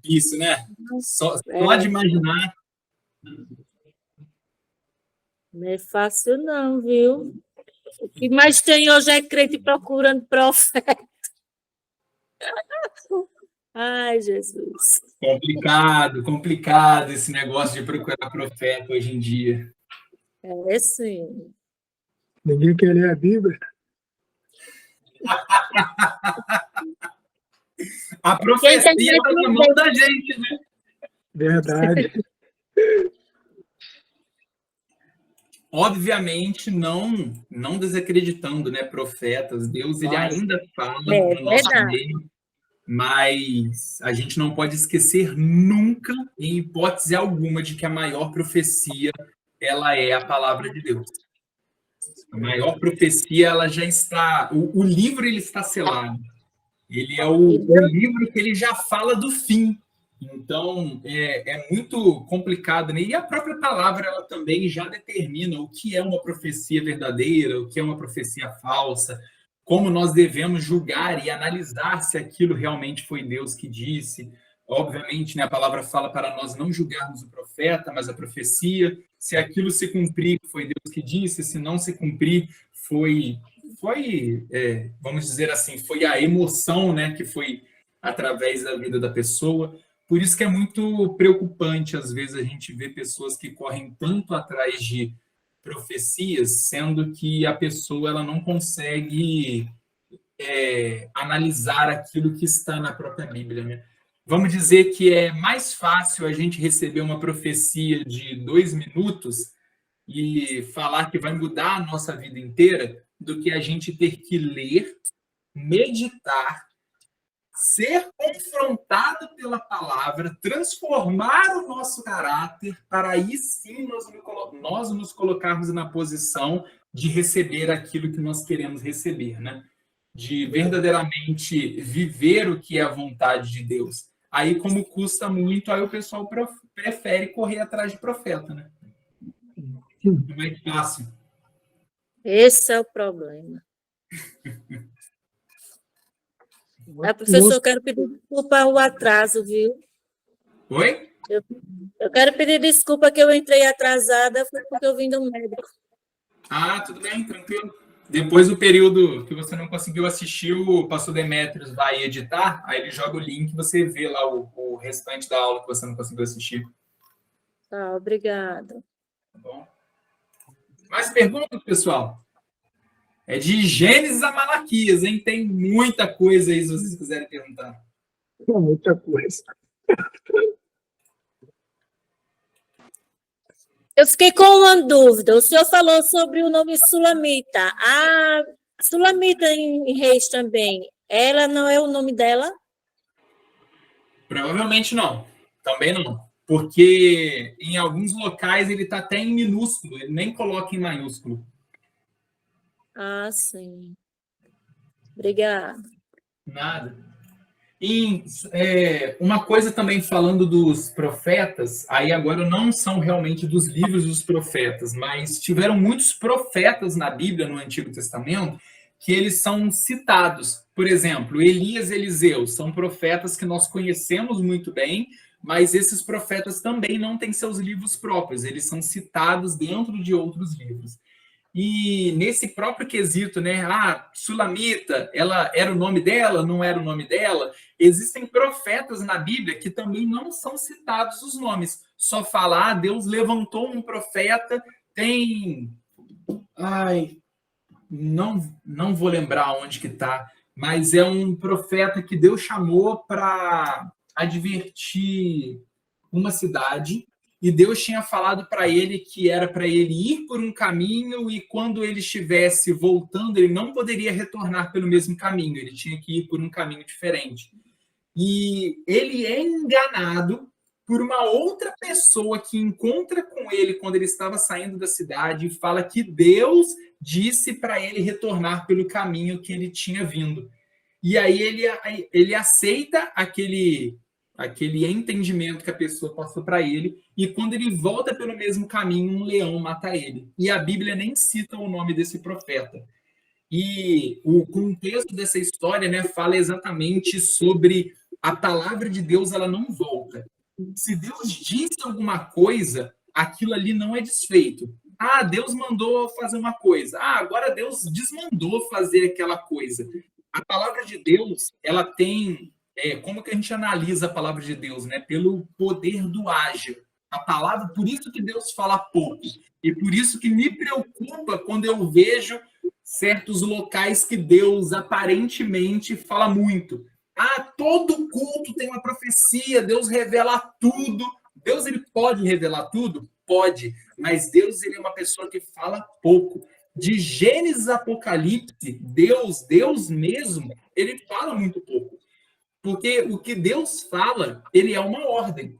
S1: Isso, né? Só de imaginar.
S4: Não é fácil não, viu? O que mais tem hoje é crente procurando profeta. Ai, Jesus.
S1: Complicado esse negócio de procurar profeta hoje em dia.
S4: É sim.
S3: Ninguém quer ler a Bíblia?
S1: A profecia está na mão da gente, né?
S3: Verdade.
S1: Obviamente, não desacreditando, né, profetas. Deus ele ainda fala no nosso meio, mas a gente não pode esquecer nunca, em hipótese alguma, de que a maior profecia ela é a palavra de Deus. A maior profecia ela já está, o livro ele está selado. Ele é o livro que ele já fala do fim. Então, é muito complicado, né? E a própria palavra, ela também já determina o que é uma profecia verdadeira, o que é uma profecia falsa, como nós devemos julgar e analisar se aquilo realmente foi Deus que disse. Obviamente, né, a palavra fala para nós não julgarmos o profeta, mas a profecia. Se aquilo se cumprir, foi Deus que disse. Se não se cumprir, vamos dizer assim, foi a emoção, né, que foi através da vida da pessoa. Por isso que é muito preocupante, às vezes, a gente ver pessoas que correm tanto atrás de profecias, sendo que a pessoa ela não consegue analisar aquilo que está na própria Bíblia, né? Vamos dizer que é mais fácil a gente receber uma profecia de 2 minutos e falar que vai mudar a nossa vida inteira do que a gente ter que ler, meditar, ser confrontado pela palavra, transformar o nosso caráter, para aí sim nós nos colocarmos na posição de receber aquilo que nós queremos receber, né? De verdadeiramente viver o que é a vontade de Deus. Aí, como custa muito, aí o pessoal prefere correr atrás de profeta, né? É mais fácil.
S4: Esse é o problema. Professor, eu quero pedir desculpa ao atraso, viu?
S1: Oi?
S4: Eu quero pedir desculpa que eu entrei atrasada, foi porque eu vim do médico.
S1: Ah, tudo bem, tranquilo. Depois do período que você não conseguiu assistir, o pastor Demétrios vai editar, aí ele joga o link e você vê lá o restante da aula que você não conseguiu assistir.
S4: Tá, obrigada.
S1: Tá bom? Mais perguntas, pessoal? É de Gênesis a Malaquias, hein? Tem muita coisa aí, se vocês quiserem perguntar.
S3: Muita coisa.
S4: Eu fiquei com uma dúvida. O senhor falou sobre o nome Sulamita. A Sulamita em Reis também, ela não é o nome dela?
S1: Provavelmente não. Também não. Porque em alguns locais ele está até em minúsculo, ele nem coloca em maiúsculo.
S4: Ah, sim. Obrigada.
S1: Nada. Uma coisa também falando dos profetas, aí agora não são realmente dos livros dos profetas, mas tiveram muitos profetas na Bíblia, no Antigo Testamento, que eles são citados. Por exemplo, Elias e Eliseu são profetas que nós conhecemos muito bem, mas esses profetas também não têm seus livros próprios, eles são citados dentro de outros livros. E nesse próprio quesito, né? Sulamita, ela era o nome dela, não era o nome dela. Existem profetas na Bíblia que também não são citados os nomes. Só fala, Deus levantou um profeta, tem. Não vou lembrar onde que está, mas é um profeta que Deus chamou para advertir uma cidade. E Deus tinha falado para ele que era para ele ir por um caminho e quando ele estivesse voltando, ele não poderia retornar pelo mesmo caminho, ele tinha que ir por um caminho diferente. E ele é enganado por uma outra pessoa que encontra com ele quando ele estava saindo da cidade e fala que Deus disse para ele retornar pelo caminho que ele tinha vindo. E aí ele aceita aquele entendimento que a pessoa passou para ele, e quando ele volta pelo mesmo caminho, um leão mata ele. E a Bíblia nem cita o nome desse profeta. E o contexto dessa história, né, fala exatamente sobre a palavra de Deus, ela não volta. Se Deus disse alguma coisa, aquilo ali não é desfeito. Deus mandou fazer uma coisa. Agora Deus desmandou fazer aquela coisa. A palavra de Deus, ela tem... como que a gente analisa a palavra de Deus, né? Pelo poder do haja. A palavra, por isso que Deus fala pouco. E por isso que me preocupa quando eu vejo certos locais que Deus aparentemente fala muito. Todo culto tem uma profecia, Deus revela tudo. Deus, ele pode revelar tudo? Pode. Mas Deus, ele é uma pessoa que fala pouco. De Gênesis a Apocalipse, Deus mesmo, ele fala muito pouco. Porque o que Deus fala, ele é uma ordem.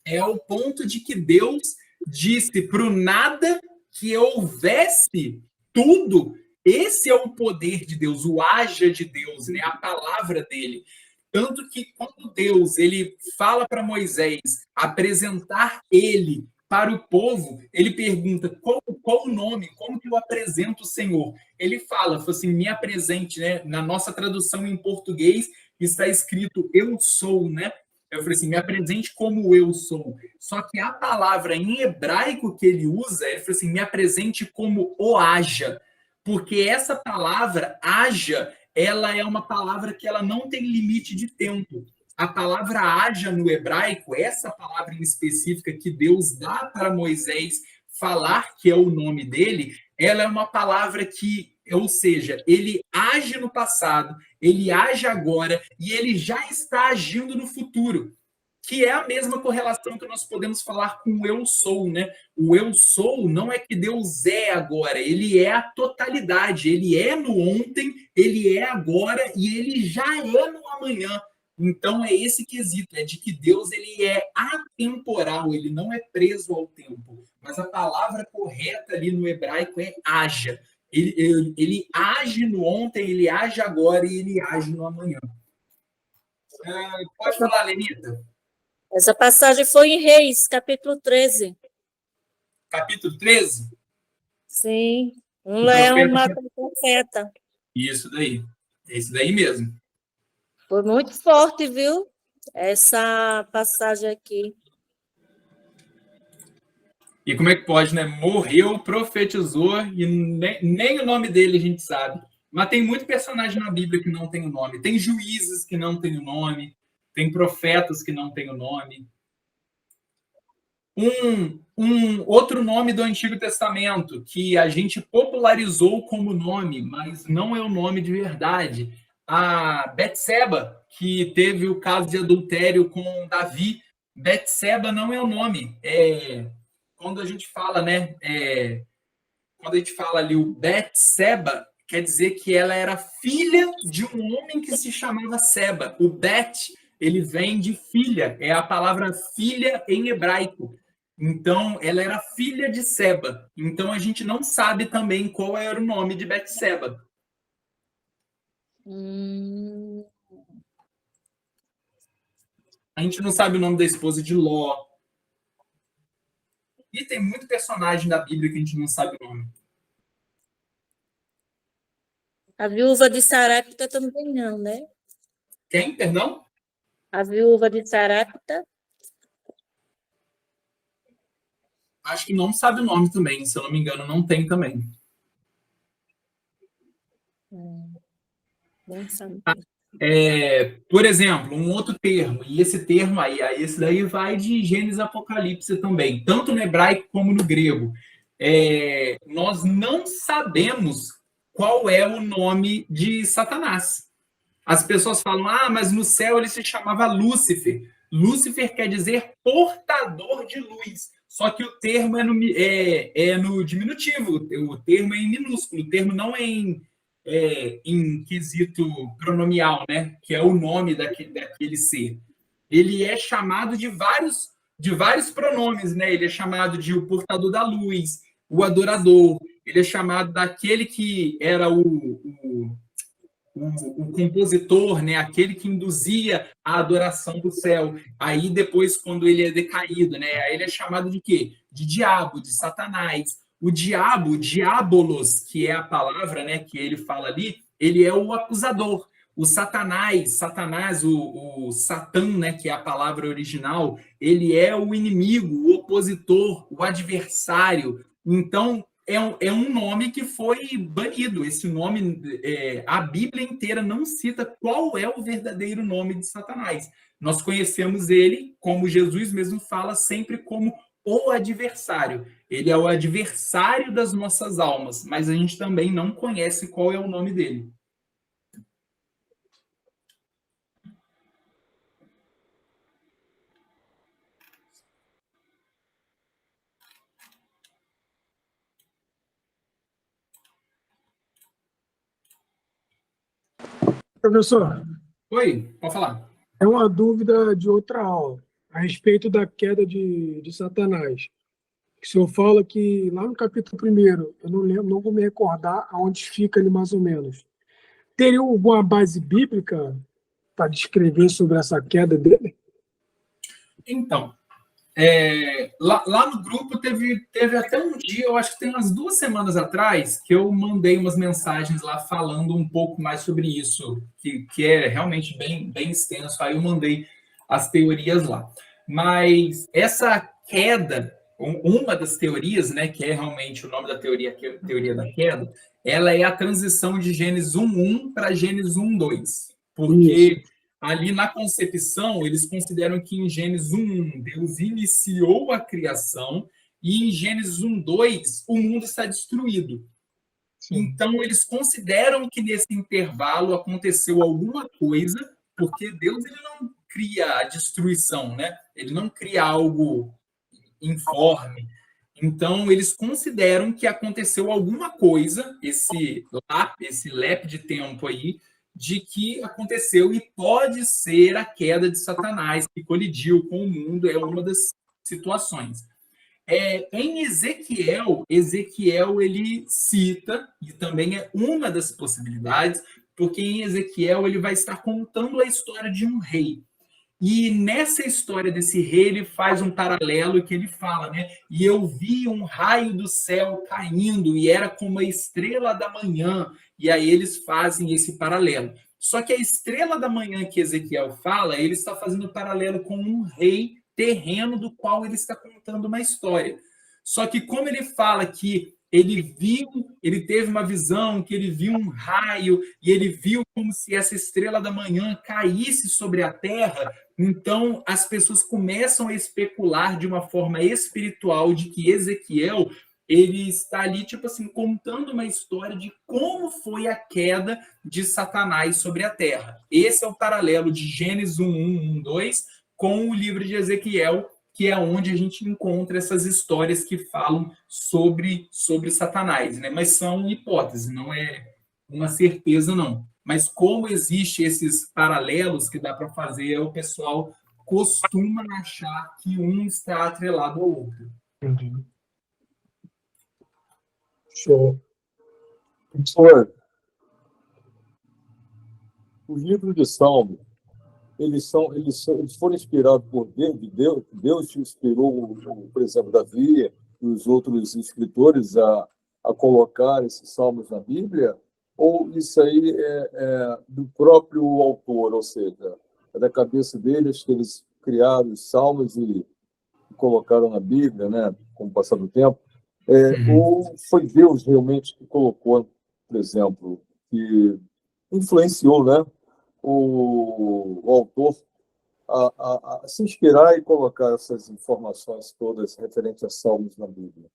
S1: É ao ponto de que Deus disse para o nada que houvesse tudo. Esse é o poder de Deus, o haja de Deus, né? A palavra dele. Tanto que quando Deus ele fala para Moisés apresentar ele para o povo, ele pergunta qual o nome, como que eu apresento o Senhor? Ele fala assim, me apresente, né? Na nossa tradução em português, está escrito eu sou, né? Eu falei assim, me apresente como eu sou. Só que a palavra em hebraico que ele usa, ele falou assim, me apresente como o haja. Porque essa palavra, haja, ela é uma palavra que ela não tem limite de tempo. A palavra haja no hebraico, essa palavra em específica que Deus dá para Moisés falar que é o nome dele, ela é uma palavra que, ou seja, ele age no passado, ele age agora e ele já está agindo no futuro, que é a mesma correlação que nós podemos falar com o eu sou, né? O eu sou não é que Deus é agora, ele é a totalidade, ele é no ontem, ele é agora e ele já é no amanhã. Então é esse quesito, é de que Deus ele é atemporal, ele não é preso ao tempo. Mas a palavra correta ali no hebraico é haja. Ele age no ontem, ele age agora e ele age no amanhã. Pode falar, Lenita.
S4: Essa passagem foi em Reis, capítulo 13.
S1: Capítulo 13?
S4: Sim. Um leão matou o profeta.
S1: Isso daí. É isso daí mesmo.
S4: Foi muito forte, viu? Essa passagem aqui.
S1: E como é que pode, né? Morreu, profetizou e nem o nome dele a gente sabe. Mas tem muito personagem na Bíblia que não tem o nome. Tem juízes que não tem o nome. Tem profetas que não tem o nome. Um outro nome do Antigo Testamento que a gente popularizou como nome, mas não é o nome de verdade. A Betseba, que teve o caso de adultério com Davi. Betseba não é o nome. Quando a gente fala, né? Quando a gente fala ali o Betseba, quer dizer que ela era filha de um homem que se chamava Seba. O Bet, ele vem de filha, é a palavra filha em hebraico. Então, ela era filha de Seba. Então, a gente não sabe também qual era o nome de Betseba. A gente não sabe o nome da esposa de Ló. E tem muito personagem da Bíblia que a gente não sabe o nome.
S4: A viúva de Sarepta também não, né?
S1: Quem? Perdão?
S4: A viúva de Sarepta.
S1: Acho que não sabe o nome também. Se eu não me engano, não tem também.
S4: Bom saber.
S1: Por exemplo, um outro termo, e esse termo aí, esse daí vai de Gênesis e Apocalipse também, tanto no hebraico como no grego. Nós não sabemos qual é o nome de Satanás. As pessoas falam, mas no céu ele se chamava Lúcifer. Lúcifer quer dizer portador de luz. Só que o termo é no diminutivo, o termo é em minúsculo, o termo não é em quesito pronomial, né? Que é o nome daquele ser. Ele é chamado de vários pronomes, né? Ele é chamado de o portador da luz, o adorador, ele é chamado daquele que era o compositor, né, aquele que induzia a adoração do céu. Aí depois, quando ele é decaído, né, aí ele é chamado de quê? De diabo, de Satanás. O diabo, diabolos, que é a palavra, né, que ele fala ali, ele é o acusador. O Satanás, o Satã, né, que é a palavra original, ele é o inimigo, o opositor, o adversário. Então, é um nome que foi banido. Esse nome, a Bíblia inteira não cita qual é o verdadeiro nome de Satanás. Nós conhecemos ele, como Jesus mesmo fala, sempre como o adversário. Ele é o adversário das nossas almas, mas a gente também não conhece qual é o nome dele.
S3: Professor,
S1: Oi, pode falar.
S3: é uma dúvida de outra aula a respeito da queda de Satanás. O senhor fala que lá no capítulo 1º, eu não lembro, não vou me recordar aonde fica ele mais ou menos. Teria alguma base bíblica para descrever sobre essa queda dele?
S1: Então, lá no grupo teve até um dia, eu acho que tem umas 2 semanas atrás, que eu mandei umas mensagens lá falando um pouco mais sobre isso, que é realmente bem, bem extenso. Aí eu mandei as teorias lá. Mas essa queda, uma das teorias, né, que é realmente o nome da teoria, que é a teoria da queda, ela é a transição de Gênesis 1:1 para Gênesis 1:2. Porque
S3: Isso.
S1: ali na concepção, eles consideram que em Gênesis 1:1 Deus iniciou a criação e em Gênesis 1:2 o mundo está destruído.
S3: Sim.
S1: Então, eles consideram que nesse intervalo aconteceu alguma coisa, porque Deus ele não cria a destruição, né? Ele não cria algo informe. Então, eles consideram que aconteceu alguma coisa, esse lap de tempo aí, de que aconteceu e pode ser a queda de Satanás, que colidiu com o mundo, é uma das situações. Em Ezequiel ele cita, e também é uma das possibilidades, porque em Ezequiel ele vai estar contando a história de um rei. E nessa história desse rei, ele faz um paralelo que ele fala, né? E eu vi um raio do céu caindo, e era como a estrela da manhã. E aí eles fazem esse paralelo. Só que a estrela da manhã que Ezequiel fala, ele está fazendo paralelo com um rei terreno do qual ele está contando uma história. Só que como ele fala que ele teve uma visão, que ele viu um raio, e ele viu como se essa estrela da manhã caísse sobre a terra, então as pessoas começam a especular de uma forma espiritual de que Ezequiel ele está ali, tipo assim, contando uma história de como foi a queda de Satanás sobre a terra. Esse é o paralelo de Gênesis 1:1, 1:2 com o livro de Ezequiel, que é onde a gente encontra essas histórias que falam sobre Satanás, né? Mas são hipóteses, não é uma certeza, não. Mas como existe esses paralelos que dá para fazer, o pessoal costuma achar que um está atrelado ao outro.
S3: Entendi. Show. Professor,
S5: O livro de Salmo, eles foram inspirados por Deus. Deus inspirou, por exemplo, Davi e os outros escritores a colocar esses salmos na Bíblia, ou isso aí é do próprio autor, ou seja, é da cabeça deles que eles criaram os salmos e colocaram na Bíblia, né, com o passar do tempo, ou foi Deus realmente que colocou, por exemplo, que influenciou, né, o autor a se inspirar e colocar essas informações todas referentes a salmos na Bíblia,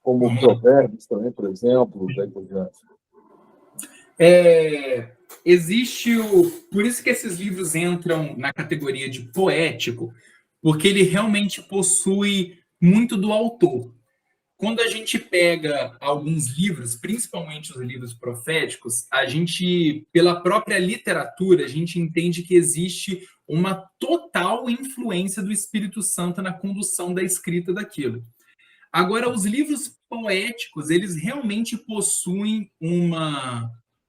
S5: como Provérbios também, por exemplo, daí por diante.
S1: Existe por isso que esses livros entram na categoria de poético, porque ele realmente possui muito do autor. Quando a gente pega alguns livros, principalmente os livros proféticos, a gente, pela própria literatura, a gente entende que existe uma total influência do Espírito Santo na condução da escrita daquilo. Agora, os livros poéticos, eles realmente possuem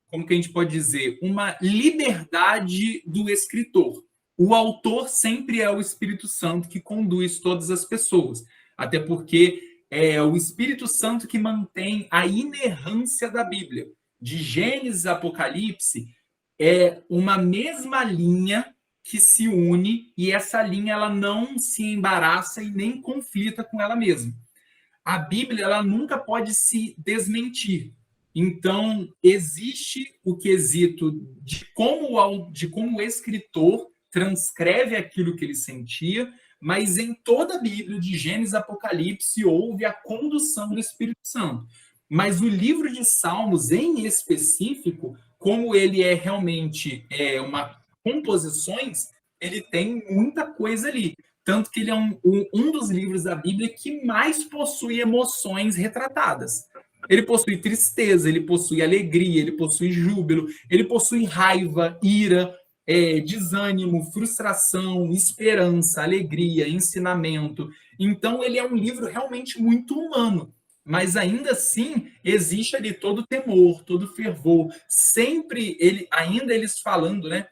S1: como que a gente pode dizer, uma liberdade do escritor. O autor sempre é o Espírito Santo que conduz todas as pessoas, até porque é o Espírito Santo que mantém a inerrância da Bíblia. De Gênesis a Apocalipse, é uma mesma linha que se une, e essa linha ela não se embaraça e nem conflita com ela mesma. A Bíblia ela nunca pode se desmentir. Então, existe o quesito de como o escritor transcreve aquilo que ele sentia, mas em toda a Bíblia, de Gênesis a Apocalipse, houve a condução do Espírito Santo. Mas o livro de Salmos, em específico, como ele é realmente uma composições, ele tem muita coisa ali. Tanto que ele é um dos livros da Bíblia que mais possui emoções retratadas. Ele possui tristeza, ele possui alegria, ele possui júbilo, ele possui raiva, ira, desânimo, frustração, esperança, alegria, ensinamento. Então, ele é um livro realmente muito humano, mas ainda assim existe ali todo o temor, todo o fervor. Sempre eles falando, né?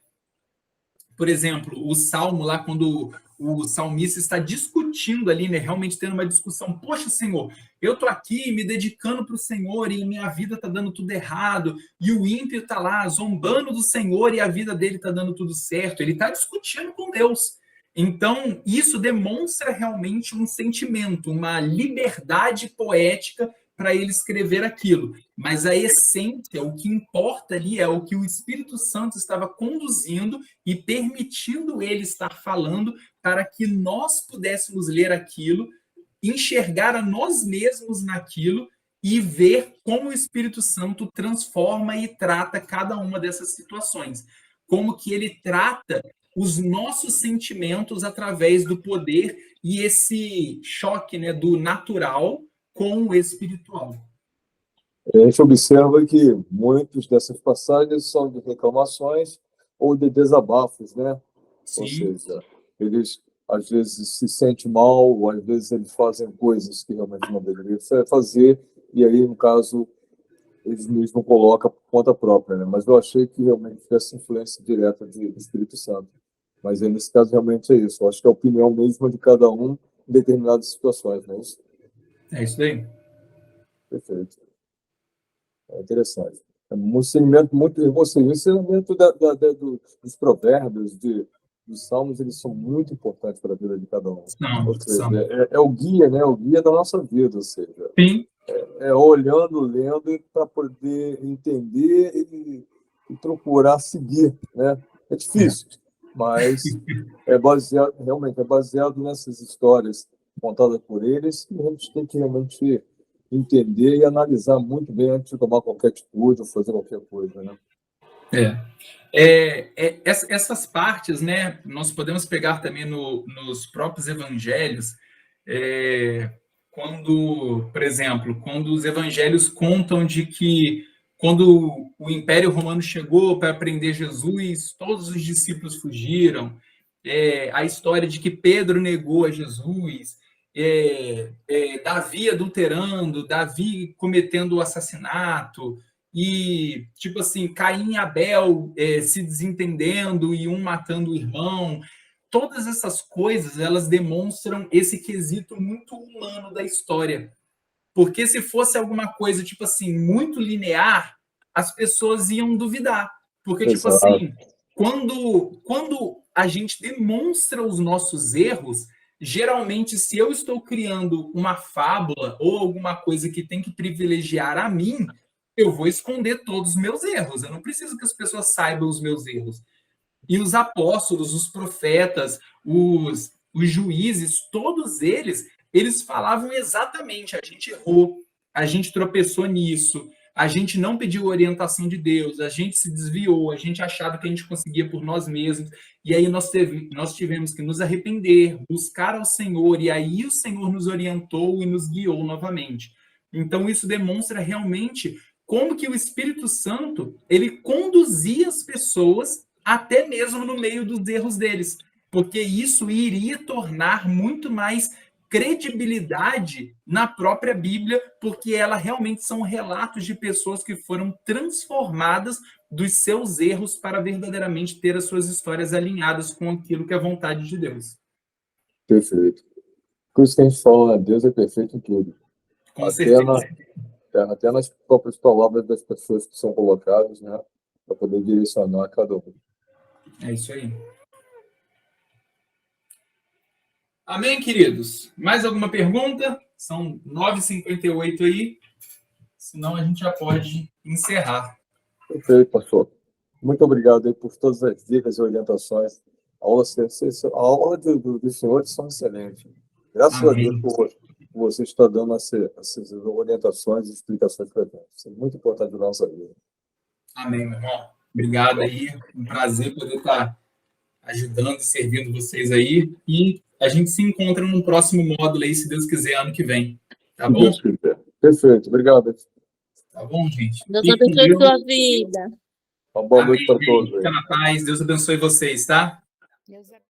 S1: Por exemplo, o Salmo lá, quando o salmista está discutindo ali, né, realmente tendo uma discussão. Poxa, Senhor, eu estou aqui me dedicando para o Senhor e minha vida está dando tudo errado, e o ímpio está lá zombando do Senhor e a vida dele está dando tudo certo. Ele está discutindo com Deus. Então, isso demonstra realmente um sentimento, uma liberdade poética para ele escrever aquilo. Mas a essência, o que importa ali é o que o Espírito Santo estava conduzindo e permitindo ele estar falando para que nós pudéssemos ler aquilo, enxergar a nós mesmos naquilo e ver como o Espírito Santo transforma e trata cada uma dessas situações. Como que ele trata os nossos sentimentos através do poder e esse choque, né, do natural com o espiritual.
S5: A gente observa que muitas dessas passagens são de reclamações ou de desabafos, né? Sim. Ou seja, eles às vezes se sentem mal, ou às vezes eles fazem coisas que realmente não deveriam fazer, e aí, no caso, eles mesmos colocam por conta própria, né? Mas eu achei que realmente tivesse influência direta do Espírito Santo. Mas aí, nesse caso, realmente é isso. Eu acho que é a opinião mesmo de cada um em determinadas situações, não é isso?
S1: É isso daí.
S5: Perfeito. É interessante. É um ensinamento muito... O ensinamento dos provérbios, dos salmos, eles são muito importantes para a vida de cada um. Ou seja, é o guia, né? O guia da nossa vida, ou seja...
S1: Sim.
S5: Olhando, lendo, para poder entender e procurar seguir, né? É difícil, mas realmente é baseado nessas histórias contadas por eles que a gente tem que realmente entender e analisar muito bem antes de tomar qualquer atitude ou fazer qualquer coisa, né?
S1: Essas partes, né? Nós podemos pegar também nos próprios evangelhos. Quando, por exemplo, quando os evangelhos contam de que quando o Império Romano chegou para prender Jesus, todos os discípulos fugiram, a história de que Pedro negou a Jesus, Davi adulterando, Davi cometendo o assassinato, e, tipo assim, Caim e Abel se desentendendo e um matando o irmão. Todas essas coisas, elas demonstram esse quesito muito humano da história. Porque se fosse alguma coisa, tipo assim, muito linear, as pessoas iam duvidar. Porque, tipo
S5: Exato.
S1: assim, quando a gente demonstra os nossos erros, geralmente, se eu estou criando uma fábula ou alguma coisa que tem que privilegiar a mim, eu vou esconder todos os meus erros. Eu não preciso que as pessoas saibam os meus erros. E os apóstolos, os profetas, os juízes, todos eles falavam exatamente: a gente errou, a gente tropeçou nisso, a gente não pediu orientação de Deus, a gente se desviou, a gente achava que a gente conseguia por nós mesmos, e aí nós tivemos que nos arrepender, buscar ao Senhor, e aí o Senhor nos orientou e nos guiou novamente. Então isso demonstra realmente como que o Espírito Santo, ele conduzia as pessoas até mesmo no meio dos erros deles, porque isso iria tornar muito mais credibilidade na própria Bíblia, porque ela realmente são relatos de pessoas que foram transformadas dos seus erros para verdadeiramente ter as suas histórias alinhadas com aquilo que é a vontade de Deus.
S5: Perfeito. Por isso que a gente fala, né? Deus é perfeito em tudo.
S1: Com certeza.
S5: Até nas próprias palavras das pessoas que são colocadas, né? Para poder direcionar cada um.
S1: É isso aí. Amém, queridos? Mais alguma pergunta? São 9h58 aí. Senão a gente já pode encerrar.
S5: Perfeito, pastor. Muito obrigado aí por todas as dicas e orientações. A aula dos senhores são excelentes. Graças
S1: Amém.
S5: a Deus por você estar dando essas orientações e explicações para a gente. Isso é muito importante na nossa vida.
S1: Amém, meu irmão. Obrigado aí. Um prazer poder estar ajudando e servindo vocês aí. E a gente se encontra no próximo módulo aí, se Deus quiser, ano que vem. Tá bom?
S5: Deus quiser. Perfeito. Obrigado.
S1: Tá bom, gente?
S4: Deus
S1: Fique com
S4: abençoe
S1: Deus.
S4: sua vida.
S5: Uma boa
S1: Amém,
S5: noite para
S1: gente.
S5: todos.
S1: Fica na paz. Deus abençoe vocês, tá?
S4: Deus abençoe.